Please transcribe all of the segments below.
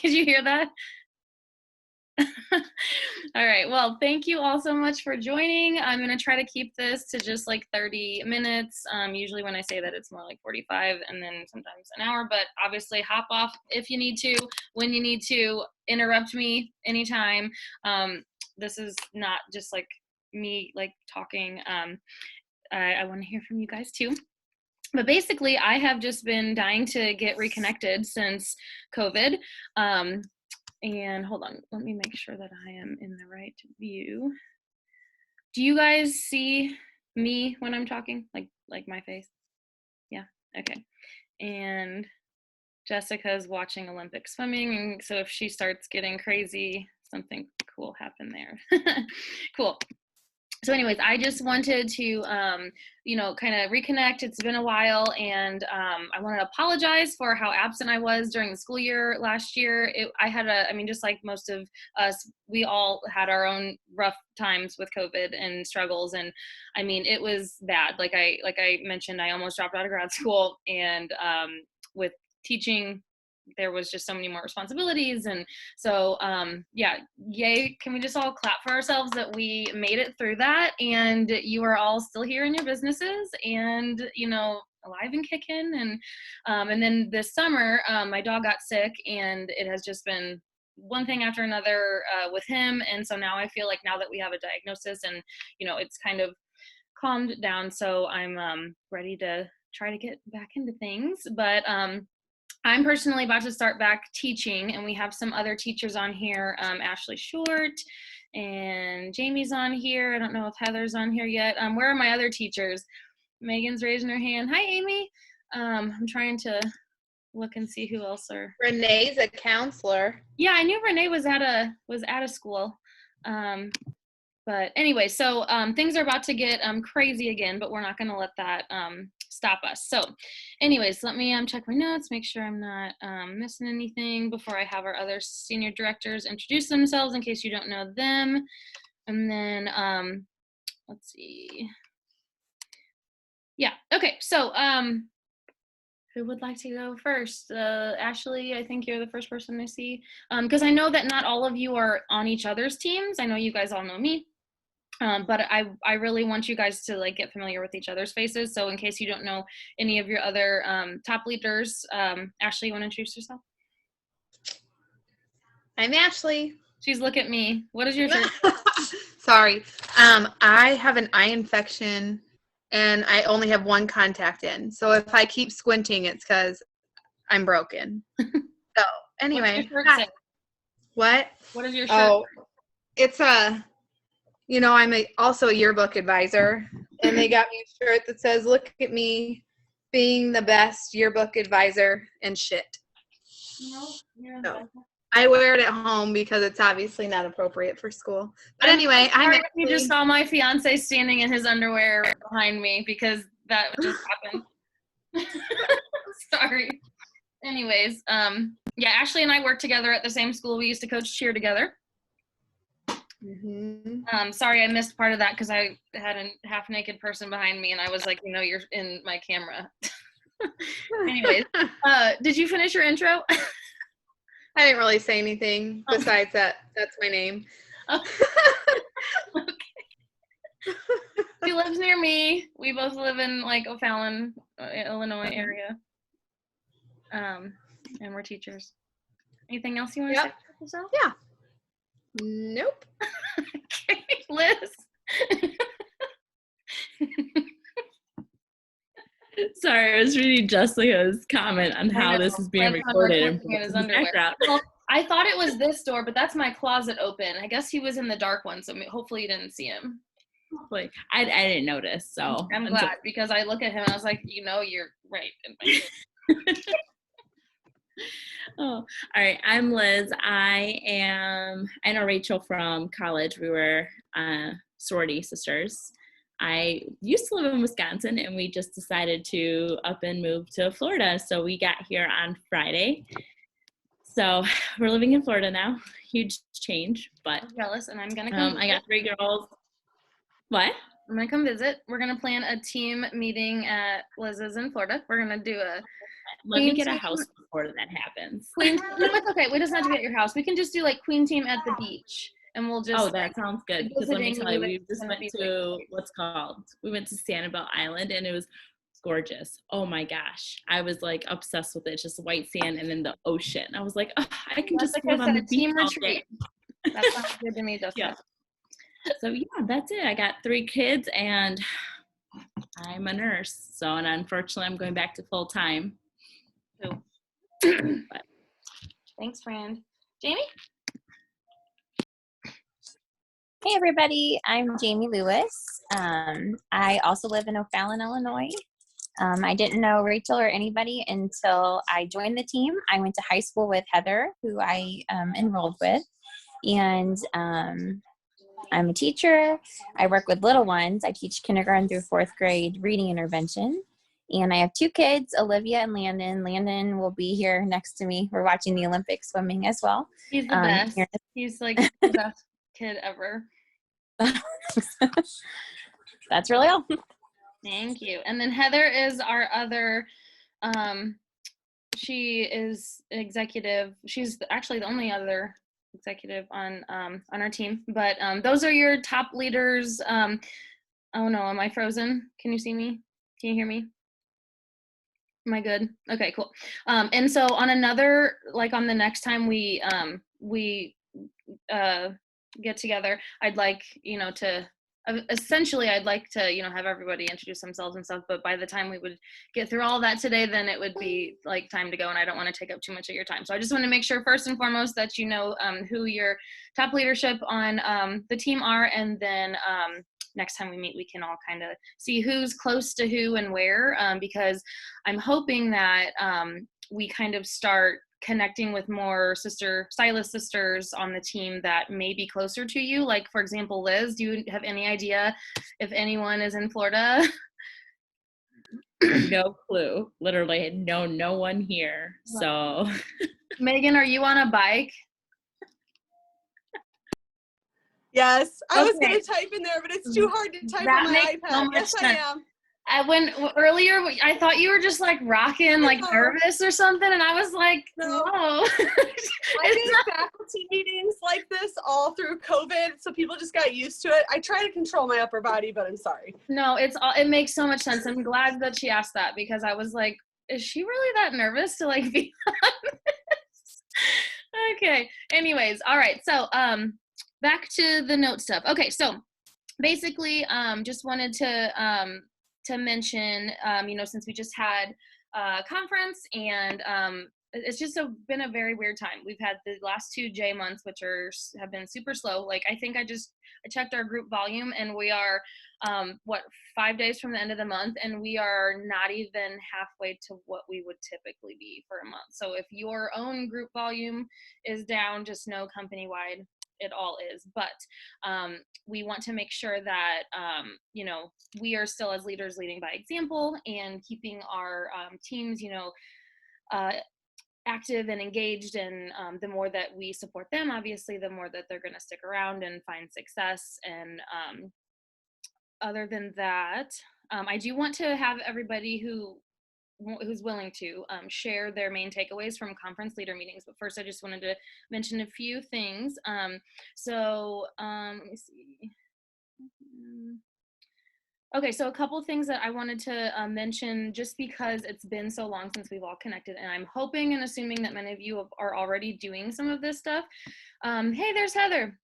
Could you hear that? All right. Well, thank you all so much for joining. I'm going to try to keep this to just like 30 minutes. Usually when I say that, it's more like 45 and then sometimes an hour, but obviously hop off if you need to, when you need to, interrupt me anytime. This is not just like me like talking. I want to hear from you guys too. But basically, I have just been dying to get reconnected since COVID. And hold on, let me make sure that I am in the right view. Do you guys see me when I'm talking? Like my face? Yeah, okay. And Jessica's watching Olympic swimming, and so if she starts getting crazy, something cool happened there. Cool. So anyways, I just wanted to, kind of reconnect. It's been a while, and I want to apologize for how absent I was during the school year last year. Just like most of us, we all had our own rough times with COVID and struggles. And I mean, it was bad. Like I mentioned, I almost dropped out of grad school, and with teaching, there was just so many more responsibilities. And so yay, can we just all clap for ourselves that we made it through that, and you are all still here in your businesses and alive and kicking. And then this summer, my dog got sick, and it has just been one thing after another with him. And so now I feel like now that we have a diagnosis and it's kind of calmed down, so I'm ready to try to get back into things. But I'm personally about to start back teaching, and we have some other teachers on here. Ashley Short and Jamie's on here. I don't know if Heather's on here yet. Where are my other teachers? Megan's raising her hand. Hi, Amy. I'm trying to look and see who else are. Renee's a counselor. Yeah, I knew Renee was at a school. But anyway, so things are about to get crazy again, but we're not going to let that stop us. So anyways, let me check my notes, make sure I'm not missing anything before I have our other senior directors introduce themselves in case you don't know them. And then let's see. Yeah, okay, so who would like to go first? Ashley, I think you're the first person I see, because I know that not all of you are on each other's teams. I know you guys all know me. But I really want you guys to like get familiar with each other's faces. So in case you don't know any of your other top leaders, Ashley, you want to introduce yourself? I'm Ashley. She's look at me. What is your shirt? Sorry. I have an eye infection and I only have one contact in. So if I keep squinting, it's because I'm broken. So anyway. What? What is your shirt? Oh, it's I'm also a yearbook advisor, and they got me a shirt that says, "Look at me being the best yearbook advisor and shit." So I wear it at home because it's obviously not appropriate for school. But anyway, you just saw my fiance standing in his underwear behind me because that just happened. Sorry. Anyways, Ashley and I worked together at the same school. We used to coach cheer together. Mm-hmm. Sorry, I missed part of that because I had a half-naked person behind me, and I was like, you're in my camera. Anyways, did you finish your intro? I didn't really say anything besides that. That's my name. Okay. She lives near me. We both live in like O'Fallon, Illinois area. And we're teachers. Anything else you want to say about yourself? Yeah. Nope. Okay, Liz. Sorry, I was reading Jessica's comment on how this is being recorded. Well, I thought it was this door, but that's my closet open. I guess he was in the dark one, so hopefully you didn't see him. Hopefully. I didn't notice, so. I'm glad, because I look at him and I was like, you're right. Oh, all right. I'm Liz. I know Rachel from college. We were sorority sisters. I used to live in Wisconsin, and we just decided to up and move to Florida. So we got here on Friday. So we're living in Florida now. Huge change, but I'm jealous, and I'm gonna come. I got 3 girls. What? I'm gonna come visit. We're gonna plan a team meeting at Liz's in Florida. We're gonna do a. Let me get a house before that happens. Queen, no, it's okay. We doesn't have to be at your house. We can just do like Queen Team at the beach, and we'll just. Oh, that sounds good. Because let me tell you, we just went to we went to Sanibel Island, and it was gorgeous. Oh my gosh, I was like obsessed with it. It's just white sand and then the ocean. I was like, oh, I can just live on the beach all day. That sounds good to me, Jessica. Yeah. So yeah, that's it. I got 3 kids, and I'm a nurse. So, and unfortunately, I'm going back to full time. Thanks, friend. Jamie? Hey everybody, I'm Jamie Lewis. I also live in O'Fallon, Illinois. I didn't know Rachel or anybody until I joined the team. I went to high school with Heather, who I enrolled with, and I'm a teacher. I work with little ones. I teach kindergarten through 4th grade reading intervention. And I have 2 kids, Olivia and Landon. Landon will be here next to me. We're watching the Olympic swimming as well. He's the best. He's like the best kid ever. That's really all. Thank you. And then Heather is our other, she is executive. She's actually the only other executive on our team. But those are your top leaders. Oh no, am I frozen? Can you see me? Can you hear me? Am I good? Okay, cool. And so on another, like on the next time we get together, I'd like, I'd like to, have everybody introduce themselves and stuff, but by the time we would get through all that today, then it would be like time to go, and I don't want to take up too much of your time. So I just want to make sure first and foremost that you know who your top leadership on the team are, and then next time we meet, we can all kind of see who's close to who and where, because I'm hoping that we kind of start connecting with more stylist sisters on the team that may be closer to you. Like, for example, Liz, do you have any idea if anyone is in Florida? No clue. Literally know no one here. So Megan, are you on a bike? Yes, I was going to type in there, but it's too hard to type on my iPad. Yes, I am. Earlier, I thought you were just like rocking, like nervous or something, and I was like, no. I did faculty meetings like this all through COVID, so people just got used to it. I try to control my upper body, but I'm sorry. No, it makes so much sense. I'm glad that she asked that, because I was like, is she really that nervous to like be on this? Okay. Anyways, all right. So, back to the note stuff. Okay, so basically, just wanted to mention, since we just had a conference, and it's just been a very weird time. We've had the last 2 J months, which have been super slow. Like, I think I checked our group volume, and we are 5 days from the end of the month, and we are not even halfway to what we would typically be for a month. So if your own group volume is down, just know company-wide it all is. But we want to make sure that we are still as leaders leading by example, and keeping our teams active and engaged, and the more that we support them, obviously the more that they're going to stick around and find success. And other than that, I do want to have everybody who's willing to share their main takeaways from conference leader meetings. But first, I just wanted to mention a few things. Let me see. Okay, so a couple things that I wanted to mention, just because it's been so long since we've all connected, and I'm hoping and assuming that many of you are already doing some of this stuff. Hey, there's Heather.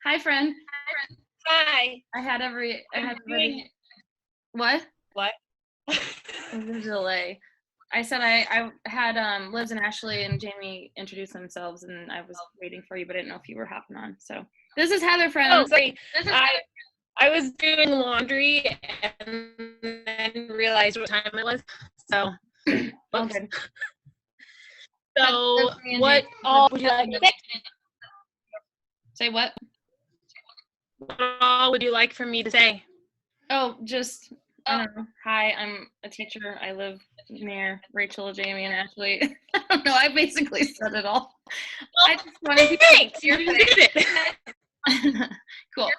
Hi, friend. Hi. I had everybody. What? There's a delay. I said I had Liz and Ashley and Jamie introduce themselves, and I was waiting for you, but I didn't know if you were hopping on. So this is Heather, friends. Oh, sorry. I was doing laundry and then realized what time it was. So, Okay. So what all would you like to say? Say what? What all would you like for me to say? Oh, just, I don't know. Hi, I'm a teacher. I live near Rachel, Jamie, and Ashley. I don't know. I basically said it all. Well, I just wanted to thanks. You did it. Cool.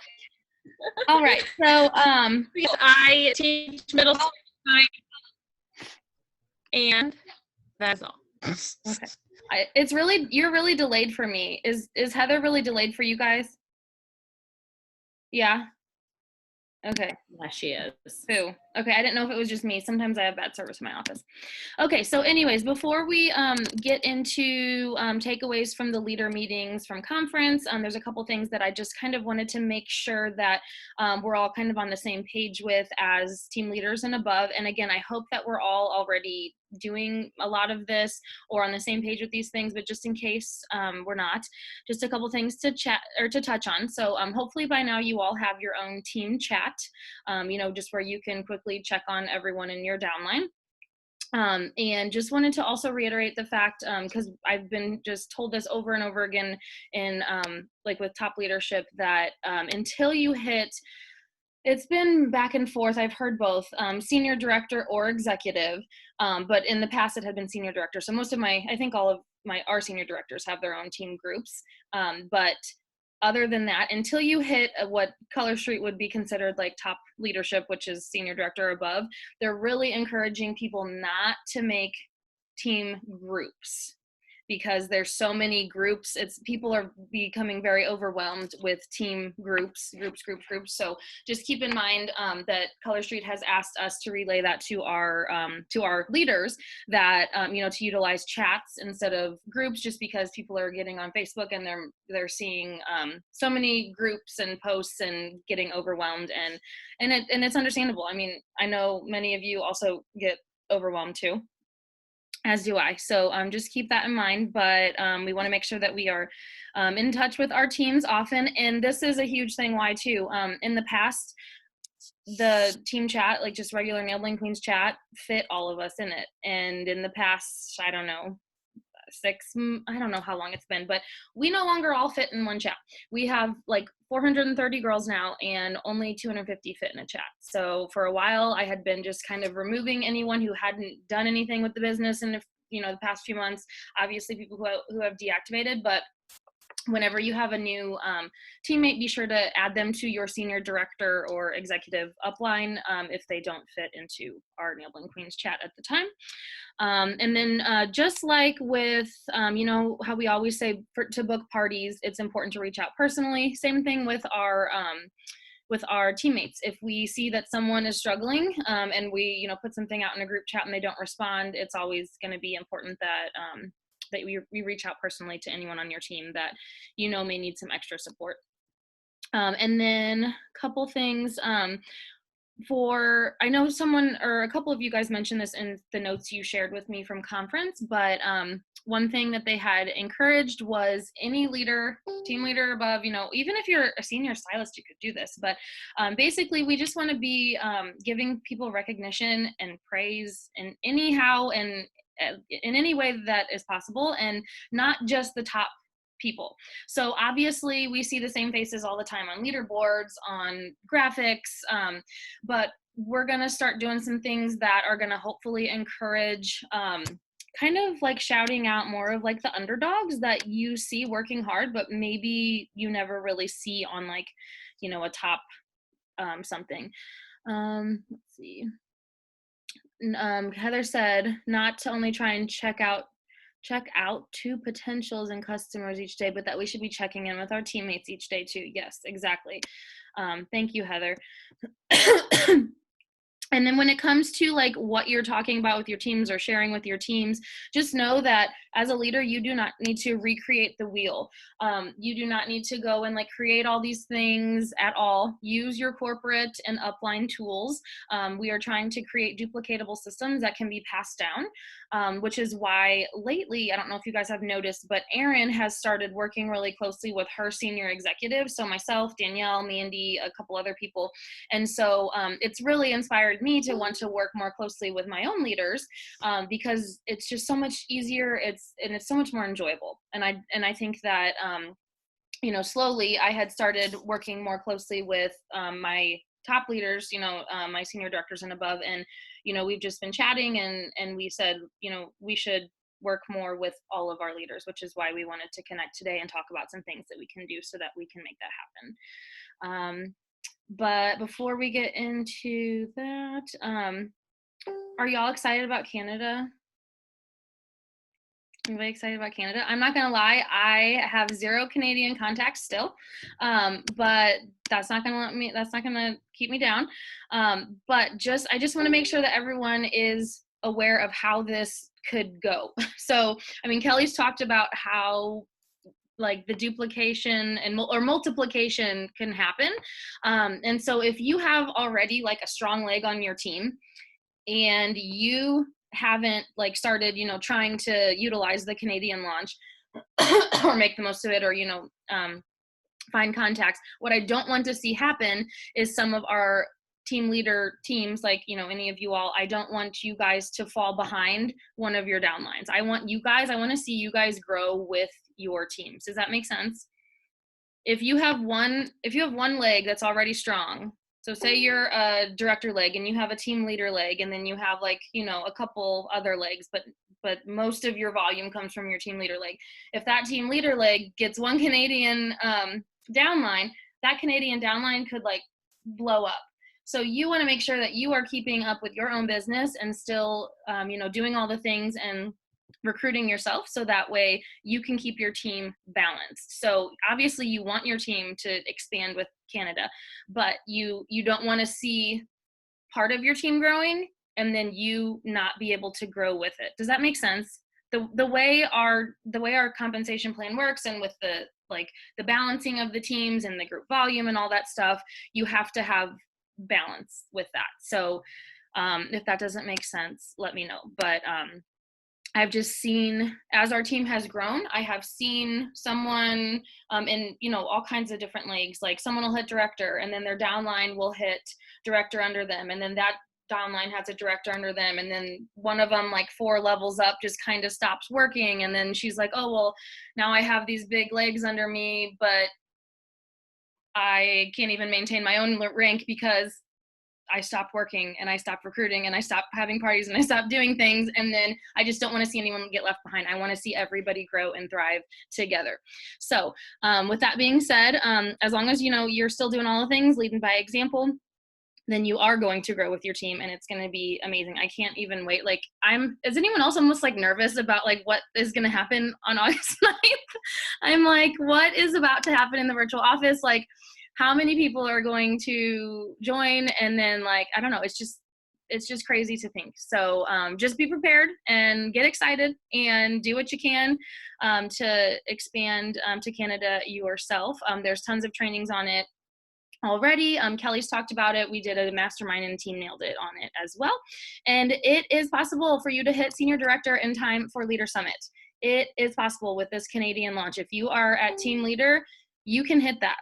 All right. So, I teach middle school. And that's all. Okay. You're really delayed for me. Is Heather really delayed for you guys? Yeah. Okay. Yeah, she is. Ooh. Okay, I didn't know if it was just me. Sometimes I have bad service in my office. Okay, so anyways, before we get into takeaways from the leader meetings from conference, there's a couple things that I just kind of wanted to make sure that we're all kind of on the same page with as team leaders and above. And again, I hope that we're all already doing a lot of this or on the same page with these things, but just in case we're not, just a couple things to chat or to touch on. So hopefully by now you all have your own team chat, just where you can quickly check on everyone in your downline. And just wanted to also reiterate the fact, because I've been just told this over and over again in like with top leadership, that until you hit, it's been back and forth. I've heard both senior director or executive, but in the past it had been senior director. So most of I think all of our senior directors have their own team groups. But other than that, until you hit what Color Street would be considered like top leadership, which is senior director or above, they're really encouraging people not to make team groups, because there's so many groups. People are becoming very overwhelmed with team groups. So just keep in mind that Color Street has asked us to relay that to our leaders, that to utilize chats instead of groups, just because people are getting on Facebook and they're seeing so many groups and posts and getting overwhelmed, and it's understandable. I mean, I know many of you also get overwhelmed too, as do I. So just keep that in mind. But we want to make sure that we are in touch with our teams often. And this is a huge thing why too. In the past, the team chat, like just regular Nail Bling Queens chat, fit all of us in it. And in the past, I don't know how long it's been, but we no longer all fit in one chat. We have like 430 girls now, and only 250 fit in a chat. So for a while I had been just kind of removing anyone who hadn't done anything with the business in the past few months. Obviously people who have deactivated, but whenever you have a new teammate, be sure to add them to your senior director or executive upline if they don't fit into our Nail Bling Queens chat at the time. And then just like with, how we always say to book parties, it's important to reach out personally. Same thing with our teammates. If we see that someone is struggling and we, put something out in a group chat and they don't respond, it's always going to be important that that we reach out personally to anyone on your team that may need some extra support. And then a couple things. I know someone or a couple of you guys mentioned this in the notes you shared with me from conference, but one thing that they had encouraged was any leader, team leader above, even if you're a senior stylist, you could do this, but basically we just want to be giving people recognition and praise in anyhow and in any way that is possible, and not just the top people. So obviously we see the same faces all the time on leaderboards, on graphics, but we're going to start doing some things that are going to hopefully encourage kind of like shouting out more of like the underdogs that you see working hard, but maybe you never really see on like, a top something. Let's see. Heather said not to only try and check out to potentials and customers each day, but that we should be checking in with our teammates each day too. Yes, exactly. Thank you, Heather. And then when it comes to like what you're talking about with your teams or sharing with your teams, just know that as a leader, you do not need to recreate the wheel. You do not need to go and like create all these things at all. Use your corporate and upline tools. We are trying to create duplicatable systems that can be passed down, which is why lately, I don't know if you guys have noticed, but Erin has started working really closely with her senior executives. So myself, Danielle, Mandy, a couple other people. And so it's really inspired me to want to work more closely with my own leaders because it's just so much easier. It's so much more enjoyable. And I think that slowly I had started working more closely with my top leaders, my senior directors and above, and we've just been chatting and we said we should work more with all of our leaders, which is why we wanted to connect today and talk about some things that we can do so that we can make that happen. But before we get into that, are y'all excited about Canada? Really excited about Canada. I'm not gonna lie, I have 0 Canadian contacts still, but that's not gonna keep me down. But I just want to make sure that everyone is aware of how this could go. So, I mean, Kelly's talked about how like the duplication or multiplication can happen. And so if you have already like a strong leg on your team and you haven't like started, trying to utilize the Canadian launch or make the most of it, or, find contacts. What I don't want to see happen is some of our team leader teams, like, any of you all, I don't want you guys to fall behind one of your downlines. I want to see you guys grow with your teams. Does that make sense? If you have one leg that's already strong, so say you're a director leg and you have a team leader leg, and then you have like, a couple other legs, but most of your volume comes from your team leader leg. If that team leader leg gets one Canadian downline, that Canadian downline could like blow up. So you want to make sure that you are keeping up with your own business and still, doing all the things and recruiting yourself, so that way you can keep your team balanced. So obviously you want your team to expand with Canada, but you don't want to see part of your team growing and then you not be able to grow with it. Does that make sense? The way our compensation plan works, and with the balancing of the teams and the group volume and all that stuff, you have to have balance with that. So if that doesn't make sense, let me know. But I've just seen, as our team has grown, I have seen someone in, all kinds of different leagues, like someone will hit director and then their downline will hit director under them. And then that downline has a director under them. And then one of them, like 4 levels up, just kind of stops working. And then she's like, oh, well, now I have these big legs under me, but I can't even maintain my own rank because I stopped working and I stopped recruiting and I stopped having parties and I stopped doing things. And then I just don't want to see anyone get left behind. I want to see everybody grow and thrive together. So with that being said, as long as, you're still doing all the things, leading by example, then you are going to grow with your team and it's going to be amazing. I can't even wait. Like is anyone else almost like nervous about like what is going to happen on August 9th? I'm like, what is about to happen in the virtual office? Like, how many people are going to join? And then like, I don't know, it's just crazy to think. So just be prepared and get excited and do what you can to expand to Canada yourself. There's tons of trainings on it already. Kelly's talked about it. We did a mastermind and Team Nailed It on it as well. And it is possible for you to hit senior director in time for Leader Summit. It is possible with this Canadian launch. If you are at team leader, you can hit that.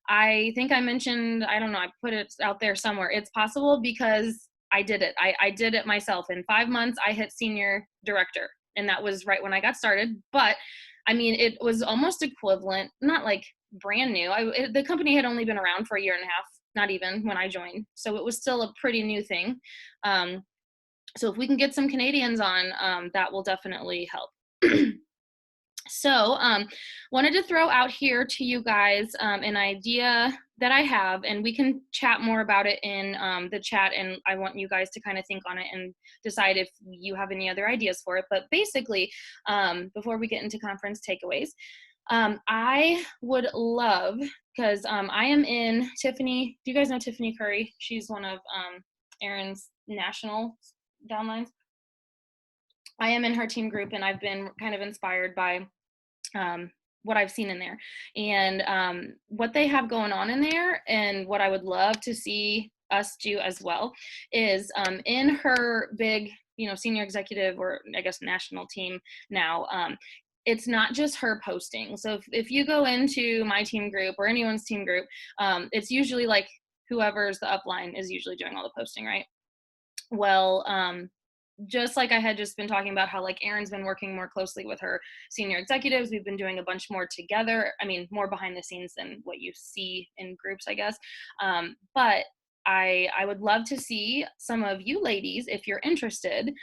I think I mentioned, I don't know, I put it out there somewhere. It's possible because I did it. I did it myself. In 5 months, I hit senior director, and that was right when I got started. But I mean, it was almost equivalent, not like brand new. The company had only been around for a year and a half, not even when I joined. So it was still a pretty new thing. So if we can get some Canadians on, that will definitely help. So wanted to throw out here to you guys an idea that I have, and we can chat more about it in the chat, and I want you guys to kind of think on it and decide if you have any other ideas for it. But basically, before we get into conference takeaways, I would love, because I am in Tiffany, do you guys know Tiffany Curry? She's one of Erin's national downlines. I am in her team group, and I've been kind of inspired by what I've seen in there and what they have going on in there. And what I would love to see us do as well is in her big, senior executive, or I guess national team now, it's not just her posting. So if you go into my team group or anyone's team group, it's usually like whoever's the upline is usually doing all the posting, right? Well, just like I had just been talking about how like Erin's been working more closely with her senior executives. We've been doing a bunch more together. I mean, more behind the scenes than what you see in groups, I guess. But I would love to see some of you ladies, if you're interested,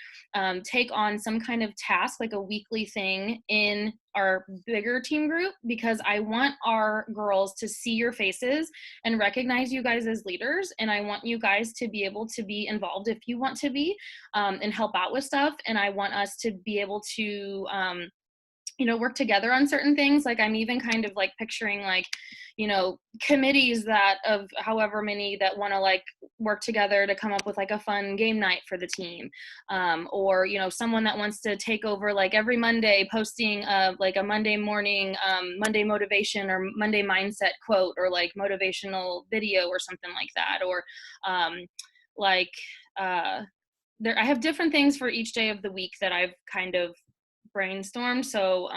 take on some kind of task, like a weekly thing in our bigger team group, because I want our girls to see your faces and recognize you guys as leaders. And I want you guys to be able to be involved if you want to be, and help out with stuff. And I want us to be able to work together on certain things. Like I'm even kind of like picturing like, committees that of however many that want to like work together to come up with like a fun game night for the team. Or, someone that wants to take over like every Monday posting like a Monday morning, Monday motivation or Monday mindset quote or like motivational video or something like that. Or like, I have different things for each day of the week that I've kind of brainstormed. So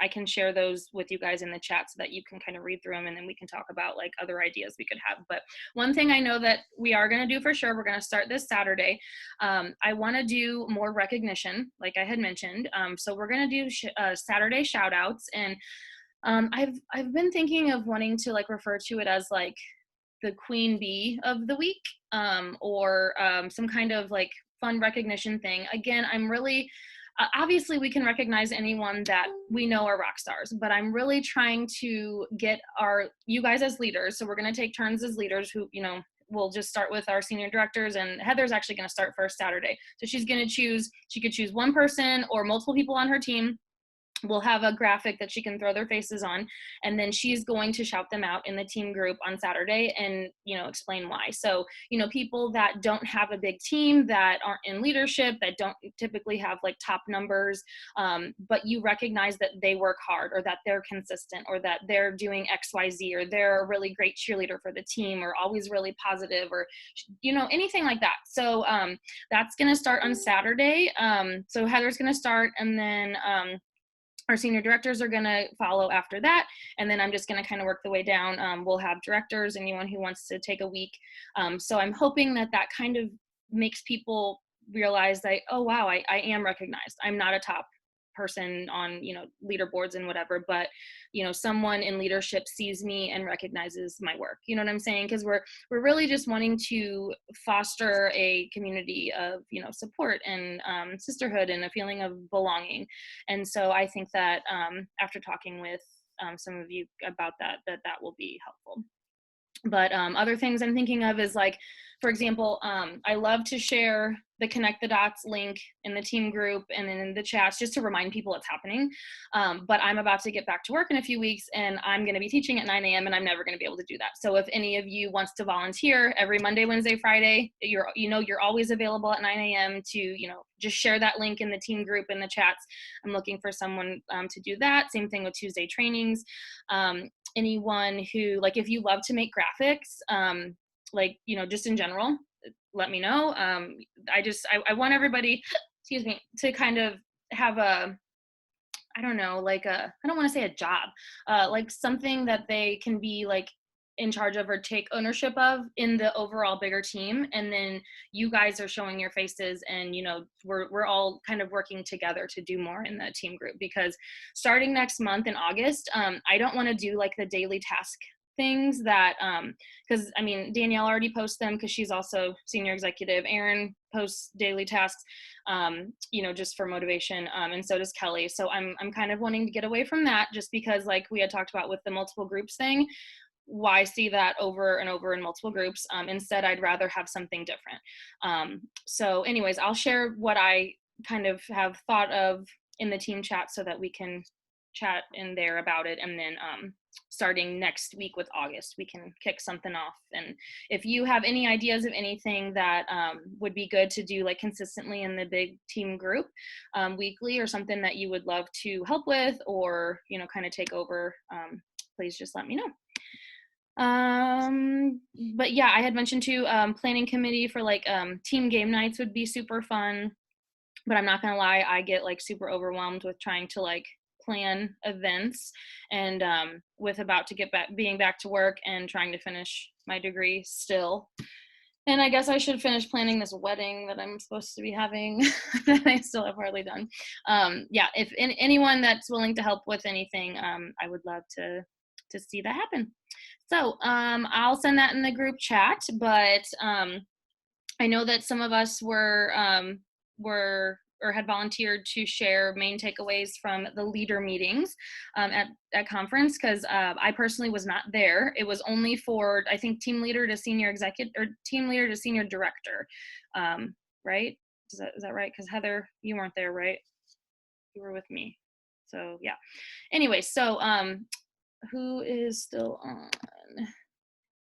I can share those with you guys in the chat so that you can kind of read through them, and then we can talk about like other ideas we could have. But one thing I know that we are going to do for sure, we're going to start this Saturday. I want to do more recognition, like I had mentioned. So we're going to do Saturday shout outs. And I've been thinking of wanting to like refer to it as like the queen bee of the week, or some kind of like fun recognition thing. Again, I'm really obviously we can recognize anyone that we know are rock stars, but I'm really trying to get you guys as leaders. So we're going to take turns as leaders who, we'll just start with our senior directors, and Heather's actually going to start first Saturday. So she could choose one person or multiple people on her team. We'll have a graphic that she can throw their faces on, and then she's going to shout them out in the team group on Saturday and, explain why. So, people that don't have a big team, that aren't in leadership, that don't typically have like top numbers, but you recognize that they work hard, or that they're consistent, or that they're doing XYZ, or they're a really great cheerleader for the team, or always really positive, or, anything like that. So that's going to start on Saturday. So Heather's going to start, and then our senior directors are going to follow after that. And then I'm just going to kind of work the way down. We'll have directors, anyone who wants to take a week. So I'm hoping that kind of makes people realize that, oh, wow, I am recognized. I'm not a top person on, leaderboards and whatever, but, someone in leadership sees me and recognizes my work. You know what I'm saying? Because we're really just wanting to foster a community of, support and sisterhood and a feeling of belonging. And so I think that after talking with some of you about that will be helpful. But other things I'm thinking of is like, for example, I love to share the Connect the Dots link in the team group and then in the chats just to remind people it's happening. But I'm about to get back to work in a few weeks, and I'm going to be teaching at 9 a.m. and I'm never going to be able to do that. So if any of you wants to volunteer every Monday, Wednesday, Friday, you're always available at 9 a.m. to, just share that link in the team group in the chats. I'm looking for someone to do that. Same thing with Tuesday trainings. Anyone who, like, if you love to make graphics, like, just in general, let me know. I want everybody, excuse me, to kind of have I don't want to say a job, like something that they can be like in charge of or take ownership of in the overall bigger team. And then you guys are showing your faces, and we're all kind of working together to do more in the team group. Because starting next month in August, I don't want to do like the daily task things that because Danielle already posts them because she's also senior executive. Erin posts daily tasks just for motivation, and so does Kelly. So I'm kind of wanting to get away from that, just because like we had talked about with the multiple groups thing, why see that over and over in multiple groups? Instead, I'd rather have something different. So anyways, I'll share what I kind of have thought of in the team chat so that we can chat in there about it. And then starting next week with August, we can kick something off. And if you have any ideas of anything that would be good to do like consistently in the big team group weekly, or something that you would love to help with, or kind of take over, please just let me know. But yeah, I had mentioned too, planning committee for like team game nights would be super fun. But I'm not gonna lie, I get like super overwhelmed with trying to like plan events, and with about to being back to work and trying to finish my degree still. And I guess I should finish planning this wedding that I'm supposed to be having that I still have hardly done. Yeah, if anyone that's willing to help with anything, I would love to see that happen. So I'll send that in the group chat. But I know that some of us were or had volunteered to share main takeaways from the leader meetings at conference, because I personally was not there. It was only for, I think, team leader to senior executive, or team leader to senior director, right? Is that right? Because Heather, you weren't there, right? You were with me. So yeah. Anyway, so who is still on?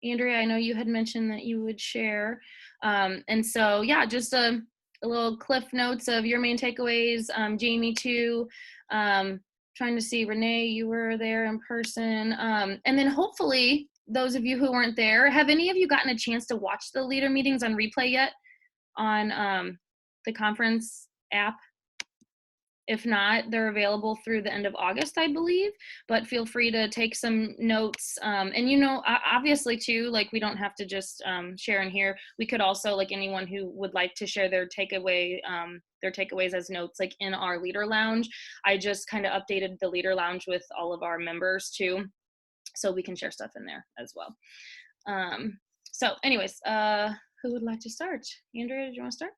Andrea, I know you had mentioned that you would share. And so, yeah, just a little cliff notes of your main takeaways. Jamie, too. Trying to see, Renee, you were there in person. And then hopefully, those of you who weren't there, have any of you gotten a chance to watch the leader meetings on replay yet on the conference app? If not, they're available through the end of August, I believe, but feel free to take some notes. And, you know, obviously too, like we don't have to just share in here. We could also, like anyone who would like to share their takeaways as notes, like in our leader lounge. I just kind of updated the leader lounge with all of our members too, so we can share stuff in there as well. So anyways, who would like to start? Andrea, did you want to start?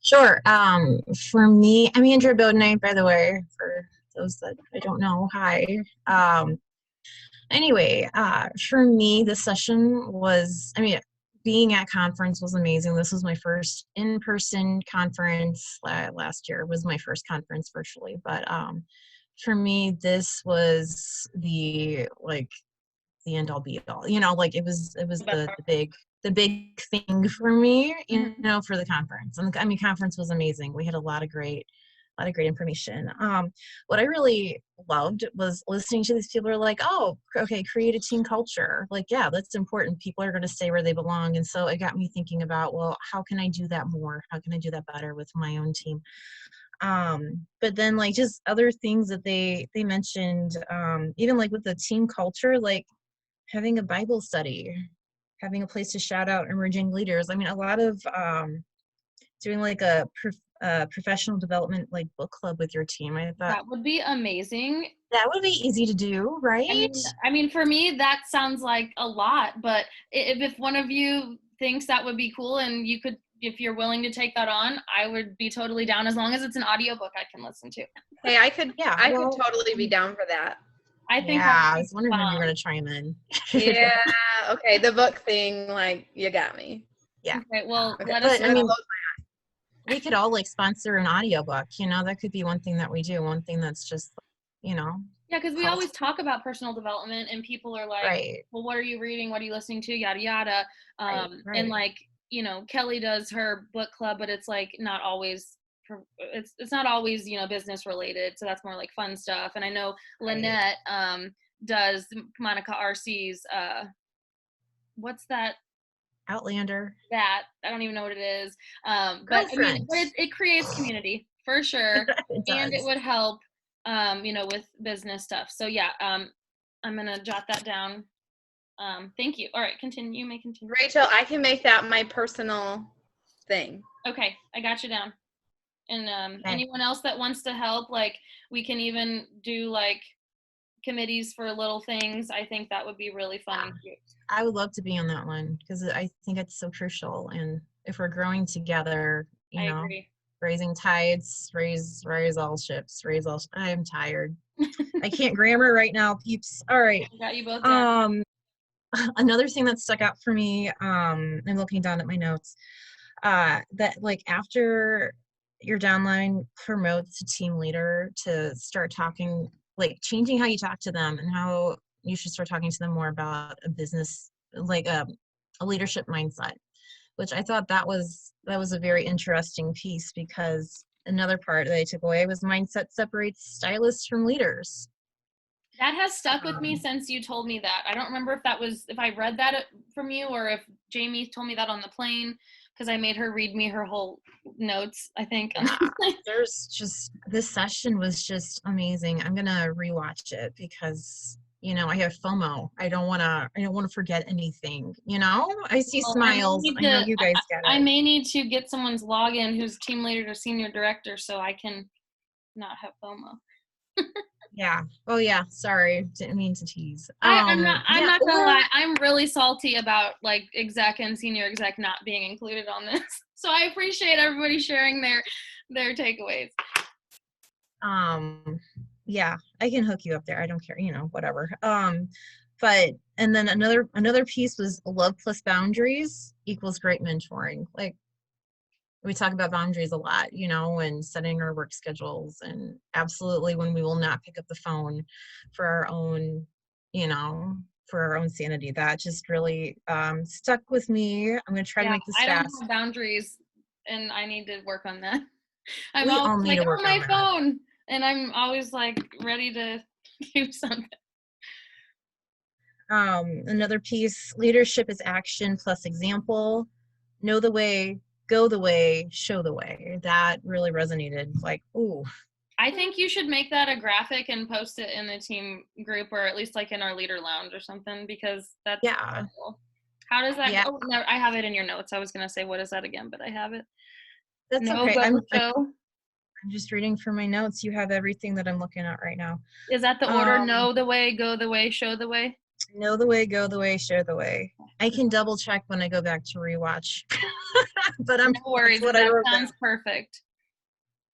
Sure. For me, I'm Andrea Bodenite, by the way, for those that I don't know. Hi. Anyway, for me, this session was, being at conference was amazing. This was my first in-person conference. Last year was my first conference virtually, but for me, this was the end all be all. You know, like it was the big thing for me, you know, for the conference. And conference was amazing. We had a lot of great information. What I really loved was listening to these people who are like, oh, okay, create a team culture. Like, yeah, that's important. People are going to stay where they belong. And so it got me thinking about, well, how can I do that more? How can I do that better with my own team? But then like just other things that they mentioned, even like with the team culture, like having a Bible study, having a place to shout out emerging leaders. A lot of doing like a professional development like book club with your team. I thought that would be amazing. That would be easy to do, right? I mean, for me, that sounds like a lot, but if one of you thinks that would be cool and you could, if you're willing to take that on, I would be totally down, as long as it's an audiobook I can listen to. Hey, I could totally be down for that. I think I was wondering when you were going to chime in. Yeah, okay, the book thing, like, you got me. Yeah. Okay, well, Okay. let us know. We could all like sponsor an audiobook, you know, that could be one thing that we do, one thing that's just, you know. Yeah, because we always talk about personal development and people are like, right. Well, what are you reading? What are you listening to? Yada, yada. Right. And like, you know, Kelly does her book club, but it's like not always, it's not always, you know, business related. So that's more like fun stuff. And I know Lynette does Monica RC's, what's that? Outlander. That I don't even know what it is. But I mean, it creates community for sure. And it would help, you know, with business stuff. So yeah, I'm gonna jot that down. Thank you. All right, continue. You may continue. Rachel, I can make that my personal thing. Okay, I got you down. And anyone else that wants to help, like we can even do like committees for little things. I think that would be really fun. I would love to be on that one because I think it's so crucial. And if we're growing together, you know, agree. Raising tides, raise all ships, I am tired. I can't grammar right now, peeps. All right. I got you both down. Another thing that stuck out for me, I'm looking down at my notes, that like after your downline promotes a team leader to start talking, like changing how you talk to them and how you should start talking to them more about a business, like a leadership mindset, which I thought that was a very interesting piece, because another part that I took away was mindset separates stylists from leaders. That has stuck with me since you told me that. I don't remember if I read that from you or if Jamie told me that on the plane, because I made her read me her whole notes, I think. There's just, this session was just amazing. I'm gonna rewatch it because, you know, I have FOMO. I don't want to forget anything. You know, I see smiles. I know you guys get it. I may need to get someone's login who's team leader to senior director so I can not have FOMO. Yeah. Oh yeah. Sorry. Didn't mean to tease. I'm not gonna lie. I'm really salty about like exec and senior exec not being included on this. So I appreciate everybody sharing their takeaways. Yeah, I can hook you up there. I don't care, you know, whatever. But, and then another piece was love plus boundaries equals great mentoring. Like, we talk about boundaries a lot, you know, and setting our work schedules, and absolutely when we will not pick up the phone for our own, you know, for our own sanity. That just really stuck with me. I'm going to try to Yeah, make this I don't fast. have boundaries, and I need to work on that. I'm We always all need like, to oh, work my on that. phone, and I'm always like ready to do something. Another piece, leadership is action plus example. Know the way, go the way, show the way. That really resonated. Like, ooh, I think you should make that a graphic and post it in the team group, or at least like in our leader lounge or something, because that's yeah, cool. How does that yeah. go? No, I have it in your notes. I was gonna say, what is that again? But I have it. That's No okay. go I'm show. just reading from my notes. You have everything that I'm looking at right now. Is that the order? Um, Know the way, go the way, show the way. Know the way, go the way, share the way. I can double check when I go back to rewatch. But No worries. that's what I That wrote sounds down. perfect.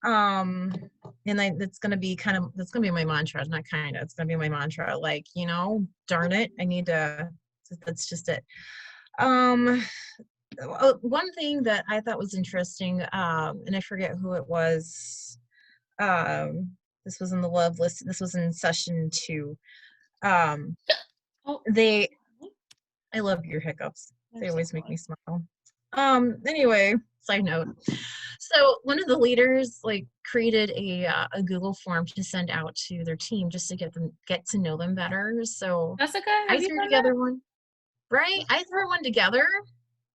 And that's gonna be that's gonna be my mantra. Not kind of. It's gonna be my mantra. Like, you know, darn it, I need to. That's just it. One thing that I thought was interesting, and I forget who it was. This was in the love list. This was in session 2. Oh, I love your hiccups. They there's always some make more. me smile. Anyway, side note. So one of the leaders like created a Google form to send out to their team just to get to know them better. So Jessica, I have you threw done that? together one, right? I threw one together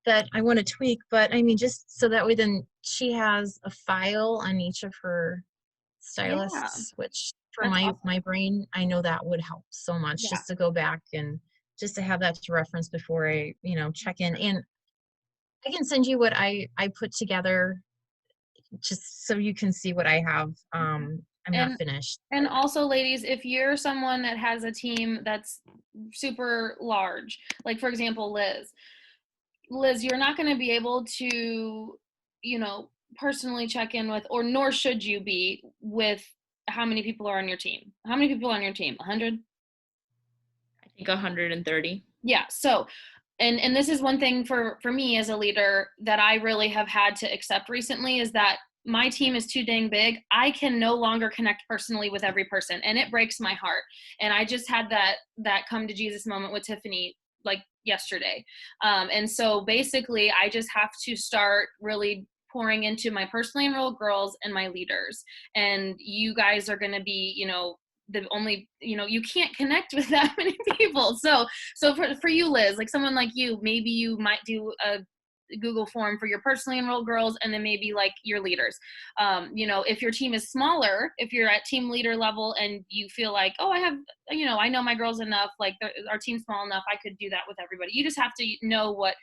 that I want to tweak, but I mean, just so that way then she has a file on each of her stylists, which for That's my awesome. brain, I know that would help so much Yeah. just to go back and just to have that to reference before I, you know, check in. And I can send you what I put together just so you can see what I have. I'm not finished. And also, ladies, if you're someone that has a team that's super large, like for example, Liz, you're not going to be able to, you know, personally check in with, or nor should you be, with how many people are on your team. How many people are on your team? 100? I think 130. Yeah. So, and this is one thing for me as a leader that I really have had to accept recently, is that my team is too dang big. I can no longer connect personally with every person, and it breaks my heart. And I just had that come to Jesus moment with Tiffany like yesterday. And so basically I just have to start really pouring into my personally enrolled girls and my leaders. And you guys are going to be, you know, the only, you know, you can't connect with that many people. So for you, Liz, like someone like you, maybe you might do a Google form for your personally enrolled girls, and then maybe like your leaders. You know, if your team is smaller, if you're at team leader level and you feel like, oh, I have, you know, I know my girls enough, like our team's small enough, I could do that with everybody. You just have to know what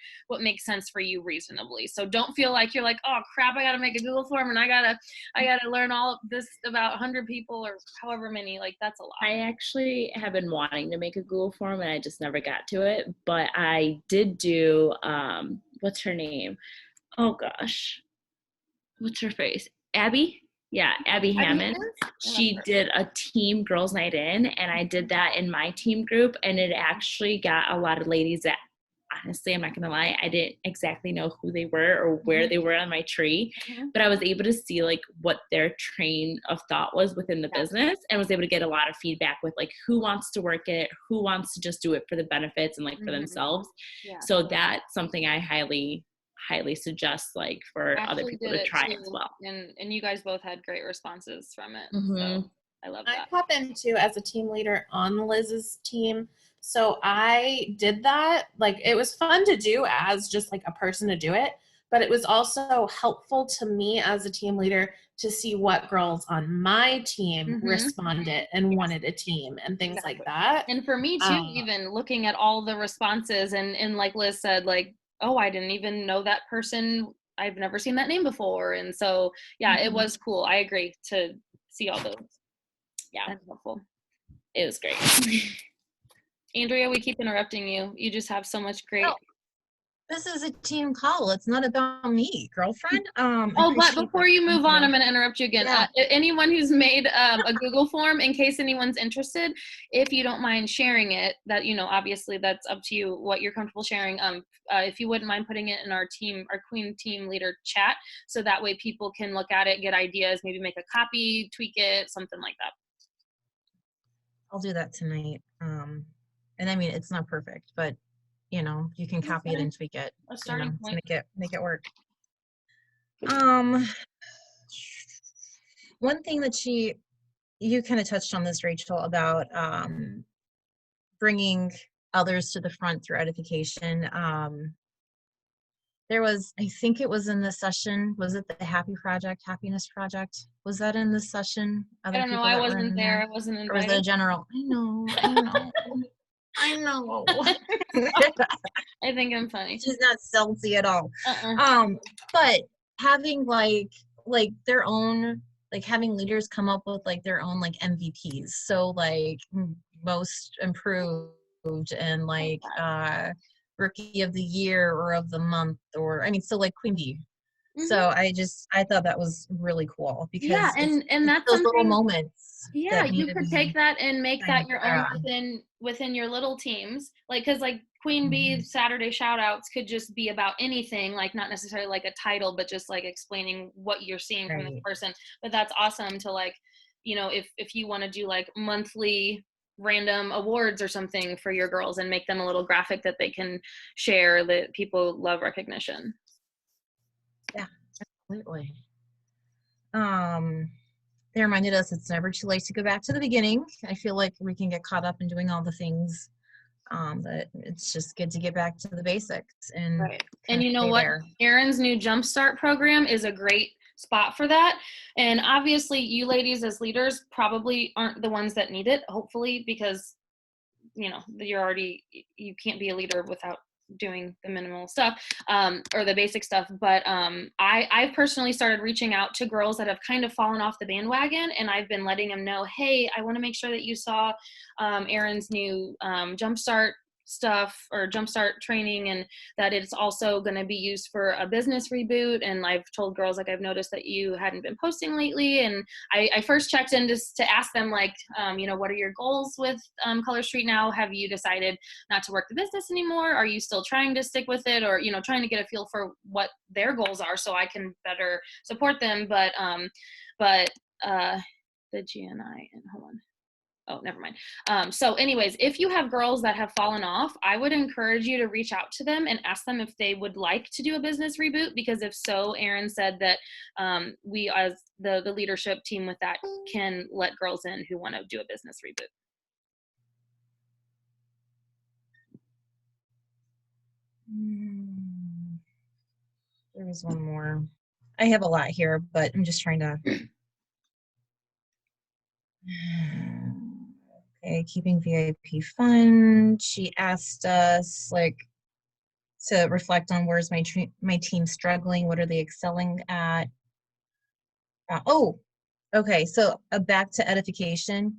makes sense for you reasonably. So don't feel like you're like, oh crap, I got to make a Google form and I gotta learn all of this about 100 people or however many. Like that's a lot. I actually have been wanting to make a Google form and I just never got to it. But I did do, what's her name? Oh gosh. What's her face? Abby? Yeah, Abby Hammond. She did a team girls night in, and I did that in my team group, and it actually got a lot of ladies that, honestly, I'm not gonna lie, I didn't exactly know who they were or where they were on my tree, but I was able to see like what their train of thought was within the business, and was able to get a lot of feedback with like who wants to work it, who wants to just do it for the benefits and like for themselves. So that's something I highly suggest like for other people to try as well. And you guys both had great responses from it. Mm-hmm. So I love that. I pop into as a team leader on Liz's team. So I did that. Like it was fun to do as just like a person to do it, but it was also helpful to me as a team leader to see what girls on my team responded and wanted a team and things like that. And for me too, even looking at all the responses and like Liz said, like, oh, I didn't even know that person. I've never seen that name before. And so, yeah, it was cool. I agree to see all those. Yeah, that's helpful. It was great. Andrea, we keep interrupting you. You just have so much great This is a team call. It's not about me, girlfriend. I Oh, but appreciate before that. you Thank move on, I'm going to interrupt you again. Yeah. Anyone who's made a Google form, in case anyone's interested, if you don't mind sharing it, that, obviously that's up to you what you're comfortable sharing. If you wouldn't mind putting it in our Queen team leader chat, so that way people can look at it, get ideas, maybe make a copy, tweak it, something like that. I'll do that tonight. And I mean, it's not perfect, but you can copy it and tweak it. A starting to point. make it work. One thing that you kind of touched on this, Rachel, about bringing others to the front through edification. There was, I think it was in the session, was it the Happiness Project? Was that in this session? I don't know. I wasn't there. I wasn't Or was it a invited. general? I know. I know. I think I'm funny. She's not salty at all. But having like their own, like having leaders come up with like their own like MVPs. So like most improved and like rookie of the year or of the month, or I mean, so like Queen Bee. So I thought that was really cool because and that's those something, little moments. Yeah, you could take that and make that your own within your little teams. Like, because like Queen Bee Saturday shout outs could just be about anything, like not necessarily like a title, but just like explaining what you're seeing from this person. But that's awesome to like, if you want to do like monthly random awards or something for your girls and make them a little graphic that they can share, that people love recognition. Yeah, absolutely. They reminded us it's never too late to go back to the beginning. I feel like we can get caught up in doing all the things, but it's just good to get back to the basics. And right. And you know what? Erin's new Jumpstart program is a great spot for that. And obviously you ladies as leaders probably aren't the ones that need it, hopefully, because you can't be a leader without doing the minimal stuff or the basic stuff. But I've personally started reaching out to girls that have kind of fallen off the bandwagon, and I've been letting them know, hey, I want to make sure that you saw Erin's new Jumpstart stuff or Jumpstart training, and that it's also going to be used for a business reboot. And I've told girls, like, I've noticed that you hadn't been posting lately, and I first checked in just to ask them, like, what are your goals with Color Street now? Have you decided not to work the business anymore? Are you still trying to stick with it, or trying to get a feel for what their goals are so I can better support them? But the GNI, and hold on. Oh, never mind. So anyways, if you have girls that have fallen off, I would encourage you to reach out to them and ask them if they would like to do a business reboot, because if so, Erin said that we as the leadership team with that can let girls in who want to do a business reboot. There was one more. I have a lot here, but I'm just trying to... Okay, keeping VIP fun. She asked us to reflect on where's my team struggling, what are they excelling at. Okay, so back to edification.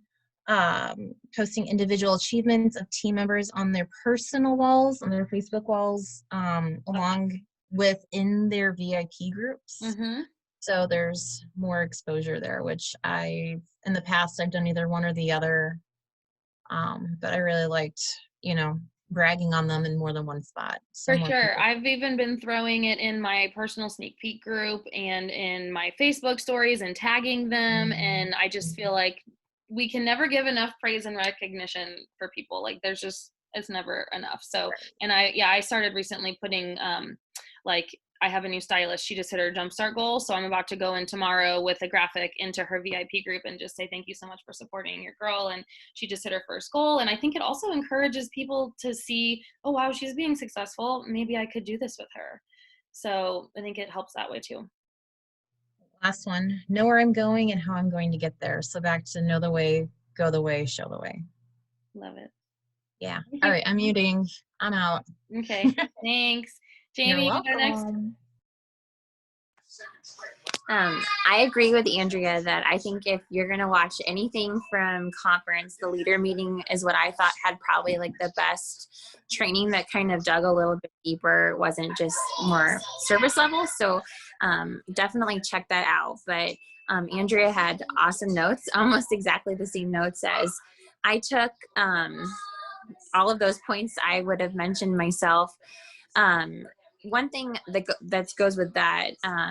Posting individual achievements of team members on their personal walls, on their Facebook walls, along with in their VIP groups. So there's more exposure there, which in the past I've done either one or the other. But I really liked, bragging on them in more than one spot. For sure. I've even been throwing it in my personal sneak peek group and in my Facebook stories and tagging them. And I just feel like we can never give enough praise and recognition for people. Like it's never enough. So, and I started recently putting, I have a new stylist. She just hit her Jumpstart goal. So I'm about to go in tomorrow with a graphic into her VIP group and just say, thank you so much for supporting your girl. And she just hit her first goal. And I think it also encourages people to see, oh, wow, she's being successful. Maybe I could do this with her. So I think it helps that way too. Last one, know where I'm going and how I'm going to get there. So back to know the way, go the way, show the way. Love it. Yeah. All right. I'm muting. I'm out. Okay. Thanks. Jamie, you go next. I agree with Andrea that I think if you're going to watch anything from conference, the leader meeting is what I thought had probably like the best training that kind of dug a little bit deeper, wasn't just more surface level. So definitely check that out. But Andrea had awesome notes, almost exactly the same notes as I took. All of those points I would have mentioned myself. One thing that goes with that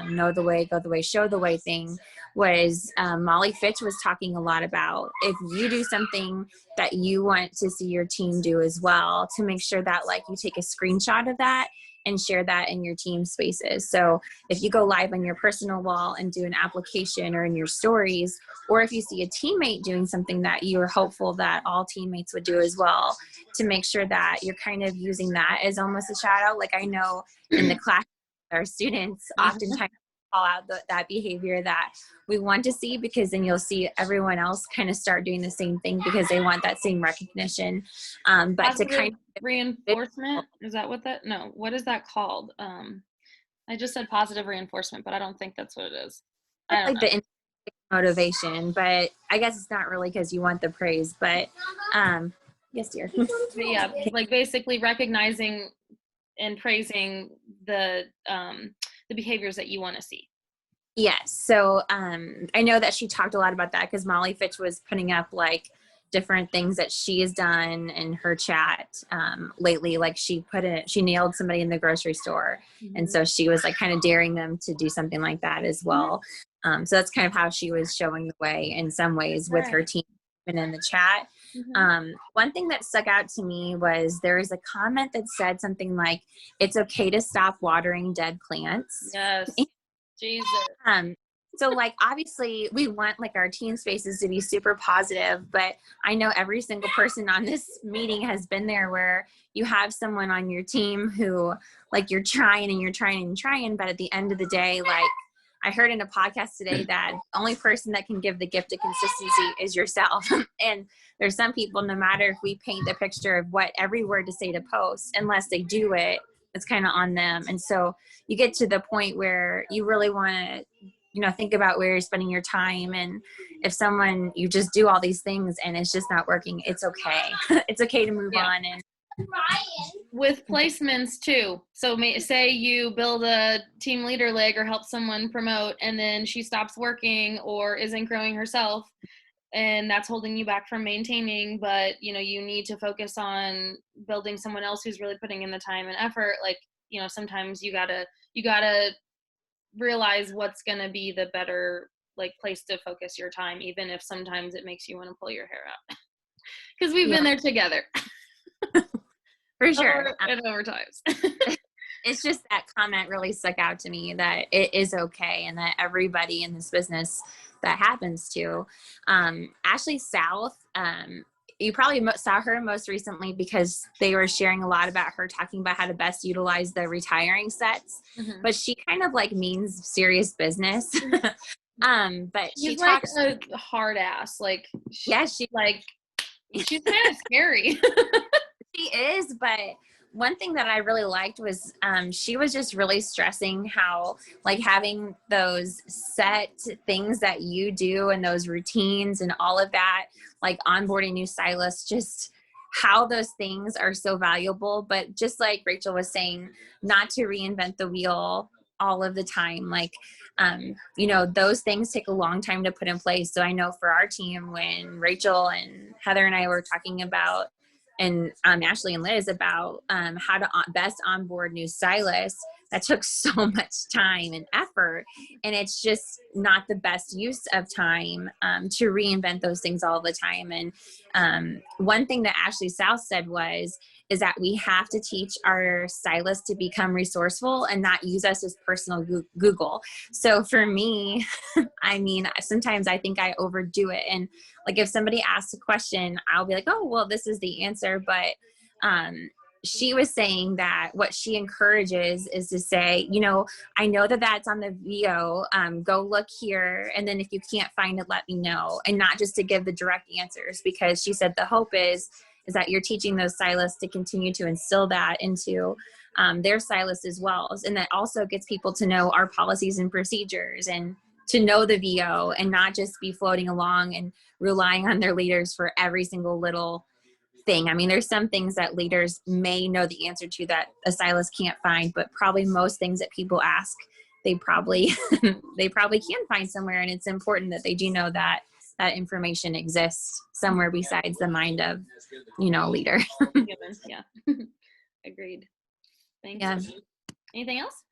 know the way, go the way, show the way thing was Molly Fitch was talking a lot about if you do something that you want to see your team do as well, to make sure that like you take a screenshot of that and share that in your team spaces. So if you go live on your personal wall and do an application or in your stories, or if you see a teammate doing something that you're hopeful that all teammates would do as well, to make sure that you're kind of using that as almost a shout out. Like I know in the class, our students oftentimes call out that behavior that we want to see, because then you'll see everyone else kind of start doing the same thing because they want that same recognition. But Positive to kind of reinforcement, is that what that, no, what is that called? I just said positive reinforcement, but I don't think that's what it is. I don't like know. the motivation, but I guess it's not really because you want the praise, but yes, dear. But yeah, like basically recognizing and praising the behaviors that you want to see. Yes. So I know that she talked a lot about that because Molly Fitch was putting up like different things that she has done in her chat lately. Like she nailed somebody in the grocery store. And so she was like kind of daring them to do something like that as well. So that's kind of how she was showing the way in some ways with her team and in the chat. One thing that stuck out to me was there was a comment that said something like, it's okay to stop watering dead plants. Yes. Jesus. So like, obviously we want like our team spaces to be super positive, but I know every single person on this meeting has been there where you have someone on your team who like you're trying and you're trying and trying, but at the end of the day, like I heard in a podcast today that the only person that can give the gift of consistency is yourself. And there's some people, no matter if we paint the picture of what every word to say to post, unless they do it, it's kind of on them. And so you get to the point where you really want to, think about where you're spending your time. And if someone, you just do all these things and it's just not working, it's okay. It's okay to move on. And with placements too. So say you build a team leader leg or help someone promote and then she stops working or isn't growing herself, and that's holding you back from maintaining, but you need to focus on building someone else who's really putting in the time and effort. Like, sometimes you gotta realize what's gonna be the better like place to focus your time, even if sometimes it makes you want to pull your hair out. Because we've been there together. For sure. Over times. It's just that comment really stuck out to me, that it is okay and that everybody in this business that happens to. Ashley South, you probably saw her most recently because they were sharing a lot about her talking about how to best utilize the retiring sets, but she kind of like means serious business. But she talks like a hard ass, like she's kind of scary. She is, but one thing that I really liked was she was just really stressing how like having those set things that you do and those routines and all of that, like onboarding new stylists, just how those things are so valuable. But just like Rachel was saying, not to reinvent the wheel all of the time. Like, those things take a long time to put in place. So I know for our team, when Rachel and Heather and I were talking about, and Ashley and Liz about how to best onboard new stylists, that took so much time and effort, and it's just not the best use of time to reinvent those things all the time. And one thing that Ashley South said is that we have to teach our stylists to become resourceful and not use us as personal Google. So for me, I mean, sometimes I think I overdo it. And like if somebody asks a question, I'll be like, oh, well, this is the answer. But she was saying that what she encourages is to say, I know that that's on the VO, go look here. And then if you can't find it, let me know. And not just to give the direct answers, because she said the hope is is that you're teaching those stylists to continue to instill that into their stylists as well. And that also gets people to know our policies and procedures and to know the VO and not just be floating along and relying on their leaders for every single little thing. I mean, there's some things that leaders may know the answer to that a stylist can't find, but probably most things that people ask, they probably can find somewhere. And it's important that they do know that that information exists somewhere besides the mind of, leader. Humans, yeah. Agreed. Thanks. Yeah. Anything else?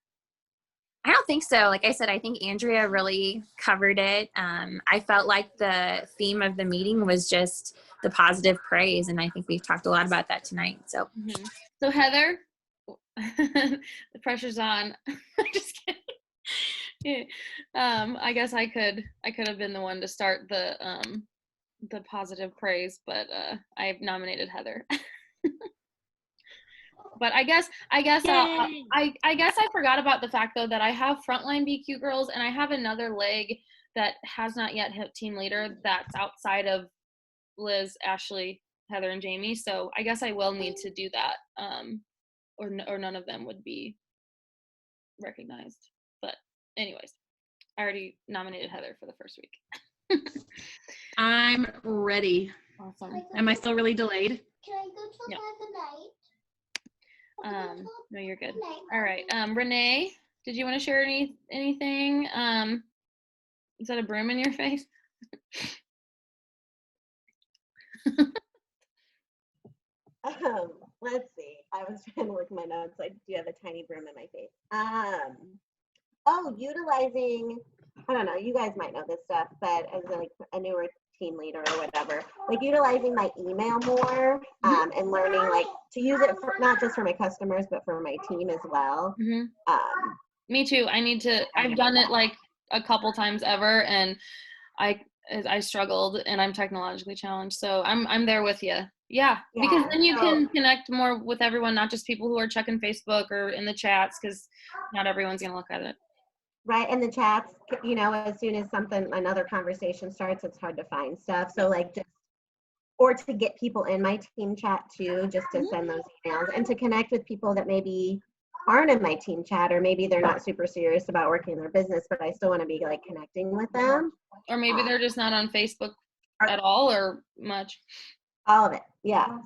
I don't think so. Like I said, I think Andrea really covered it. I felt like the theme of the meeting was just the positive praise. And I think we've talked a lot about that tonight. So, So Heather, the pressure's on. I'm just kidding. I guess I could have been the one to start the positive praise, but I've nominated Heather. But I guess I forgot about the fact though that I have frontline BQ girls and I have another leg that has not yet hit team leader that's outside of Liz, Ashley, Heather, and Jamie. So I guess I will need to do that, or none of them would be recognized. But anyways, I already nominated Heather for the first week. I'm ready. Awesome. Am I still really delayed? Can I go till No. the night? No, you're good. All right. Renee, did you want to share anything? Is that a broom in your face? Let's see. I was trying to look at my notes. I do have a tiny broom in my face. Utilizing, I don't know, you guys might know this stuff, but as like a newer team leader or whatever, like utilizing my email more, and learning like to use it for not just for my customers, but for my team as well. Me too. I've done it like a couple times ever, and I struggled, and I'm technologically challenged, so I'm there with you. Yeah, because then you can connect more with everyone, not just people who are checking Facebook or in the chats, because not everyone's gonna look at it. Right, and the chats, as soon as another conversation starts, it's hard to find stuff. So like or to get people in my team chat too, just to send those emails and to connect with people that maybe aren't in my team chat, or maybe they're not super serious about working their business, but I still want to be like connecting with them. Or maybe they're just not on Facebook at all or much. All of it, yeah.